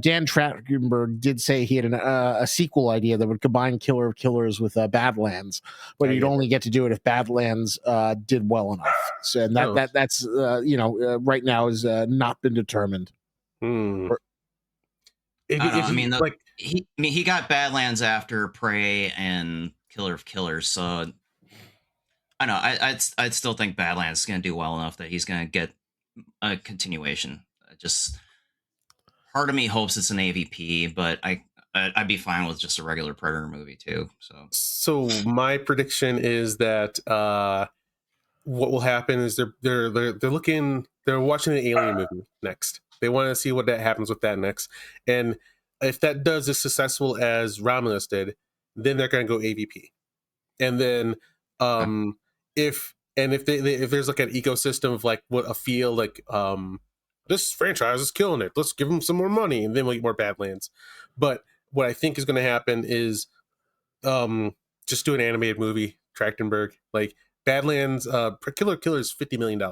Dan Trachtenberg did say he had a sequel idea that would combine Killer of Killers with Badlands, but I you'd get it. only get to do it if Badlands did well enough. So, and Oh. that's right now is not been determined. Hmm. I don't know. If I you mean, like, he got Badlands after Prey and Killer of Killers, so I know. I'd still think Badlands is going to do well enough that he's going to get a continuation. Just part of me hopes it's an AVP, but I'd be fine with just a regular Predator movie too. So so my prediction is that what will happen is they're watching the Alien movie next. They want to see what that happens with that next, and if that does as successful as Romulus did, then they're going to go AVP. And then okay. if there's like an ecosystem of like what a feel like this franchise is killing it, let's give them some more money and then we'll get more Badlands. But what I think is going to happen is um just do an animated movie, Trachtenberg. Like Badlands, Killer Killer's $50 million.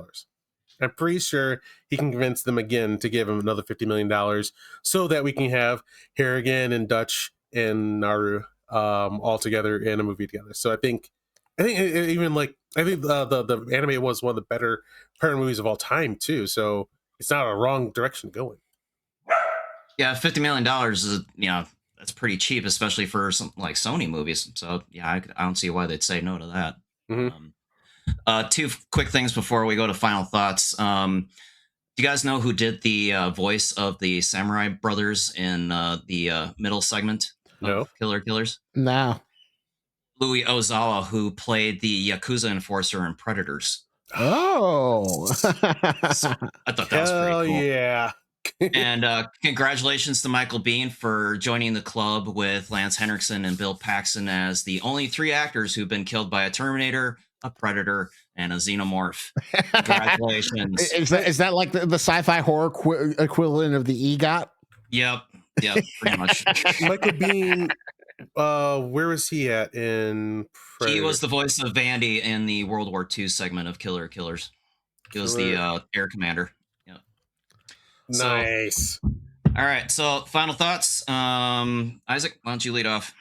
I'm pretty sure he can convince them again to give him another $50 million so that we can have Harrigan and Dutch and Naru all together in a movie together. So I think the anime was one of the better parent movies of all time too. So it's not a wrong direction going. Yeah, $50 million is that's pretty cheap, especially for some like Sony movies. So yeah, I don't see why they'd say no to that. Mm-hmm. Two quick things before we go to final thoughts. Do you guys know who did the voice of the Samurai Brothers in the middle segment No. of Killer Killers? No. Louis Ozawa, who played the Yakuza enforcer in Predators. Oh. So I thought that was pretty Hell cool. yeah. And congratulations to Michael Biehn for joining the club with Lance Henriksen and Bill Paxton as the only three actors who've been killed by a Terminator, a Predator, and a Xenomorph. Congratulations. Is that like the sci-fi horror equivalent of the EGOT? Yep, pretty much. Michael Biehn, where was he at in He Predator? was the voice of Vandy in the World War II segment of Killer Killers. He was the air commander. Yep. So, Nice. all right. So, final thoughts. Isaac, why don't you lead off?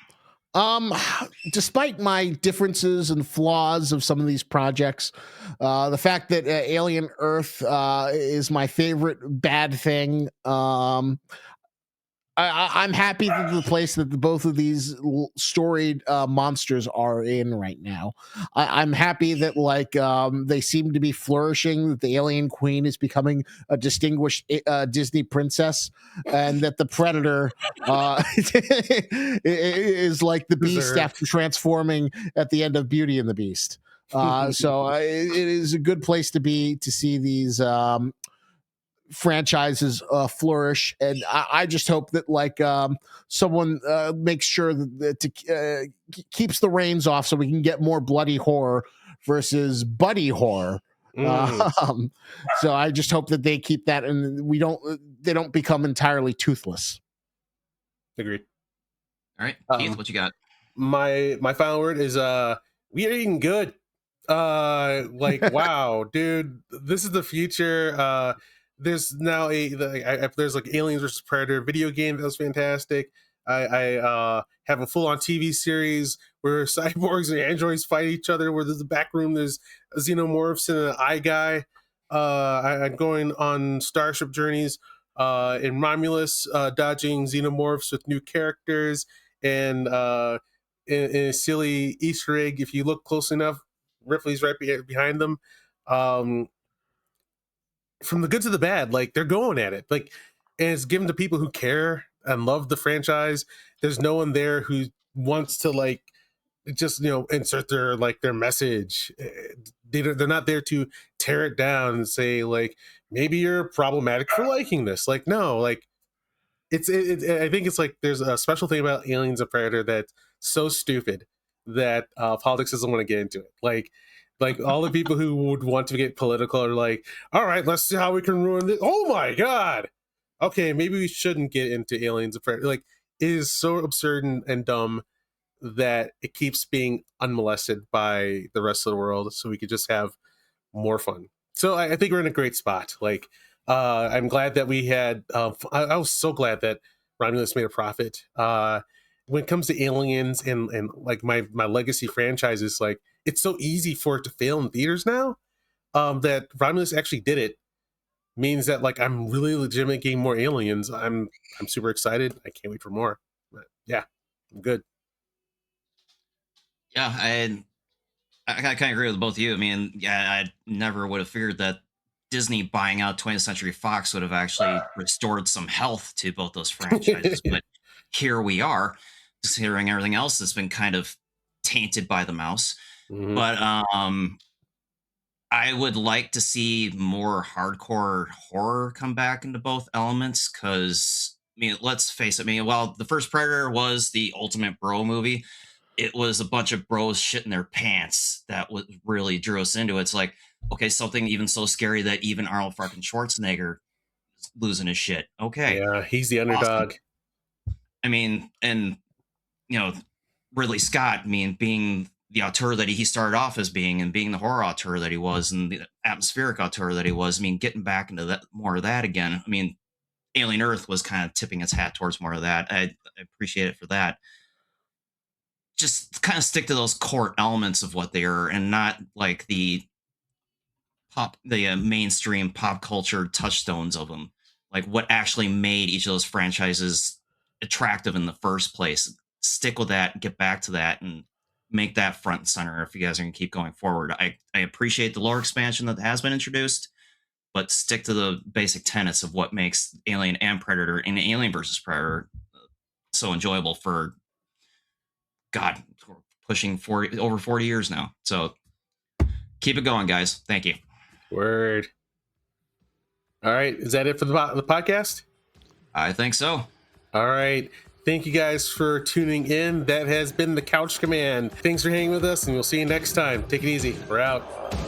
Despite my differences and flaws of some of these projects, the fact that Alien Earth is my favorite bad thing, I'm happy that the place that both of these storied monsters are in right now. I'm happy that like they seem to be flourishing. That the Alien Queen is becoming a distinguished Disney princess, and that the Predator is like the Beast Deserved. after transforming at the end of Beauty and the Beast. So it is a good place to be to see these franchises flourish, and I just hope that like someone makes sure that keeps the reins off so we can get more bloody horror versus buddy horror. So I just hope that they keep that, and they don't become entirely toothless. Agreed. All right, Keith, what you got? My final word is we are eating good. Like wow, dude, this is the future. There's now there's like Aliens versus Predator video game that was fantastic. I have a full on TV series where cyborgs and androids fight each other. Where there's a back room, there's xenomorphs and an eye guy. I'm going on starship journeys in Romulus, dodging xenomorphs with new characters and in a silly Easter egg. If you look close enough, Ripley's right behind them. From the good to the bad, like they're going at it, like, and it's given to people who care and love the franchise. There's no one there who wants to like just insert their message. They're not there to tear it down and say like maybe you're problematic for liking this. Like no, like I think it's like there's a special thing about Aliens and Predator that's so stupid that politics doesn't want to get into it. Like all the people who would want to get political are like, all right, let's see how we can ruin this. Oh my god. Okay, maybe we shouldn't get into Aliens and Predator. Like it is so absurd and dumb that it keeps being unmolested by the rest of the world, so we could just have more fun. So I think we're in a great spot. Like I'm glad that we had I was so glad that Romulus made a profit. When it comes to Aliens and like my legacy franchises, like it's so easy for it to fail in theaters now. That Romulus actually did it means that like I'm really legitimate getting more Aliens. I'm super excited. I can't wait for more. But yeah, I'm good. Yeah, I kind of agree with both of you. I mean, yeah, I never would have figured that Disney buying out 20th Century Fox would have actually restored some health to both those franchises. But here we are, considering everything else that's been kind of tainted by the mouse. Mhm. But I would like to see more hardcore horror come back into both elements because, I mean, let's face it. I mean, while the first Predator was the ultimate bro movie, it was a bunch of bros shitting their pants that really drew us into it. It's like, okay, something even so scary that even Arnold fucking Schwarzenegger is losing his shit. Okay, Yeah, he's the awesome. underdog. I mean, and you know, Ridley Scott, I mean, being the auteur that he started off as being, and being the horror auteur that he was, and the atmospheric auteur that he was. I mean, getting back into that more of that again. I mean, Alien Earth was kind of tipping its hat towards more of that. I appreciate it for that. Just kind of stick to those core elements of what they are, and not like the mainstream pop culture touchstones of them. Like what actually made each of those franchises attractive in the first place. Stick with that, get back to that, and make that front and center if you guys are going to keep going forward. I appreciate the lore expansion that has been introduced, but stick to the basic tenets of what makes Alien and Predator and Alien versus Predator so enjoyable for, God, pushing over 40 years now. So keep it going, guys. Thank you. Word. All right, is that it for the podcast? I think so. All right. Thank you guys for tuning in. That has been the Couch Command. Thanks for hanging with us, and we'll see you next time. Take it easy. We're out.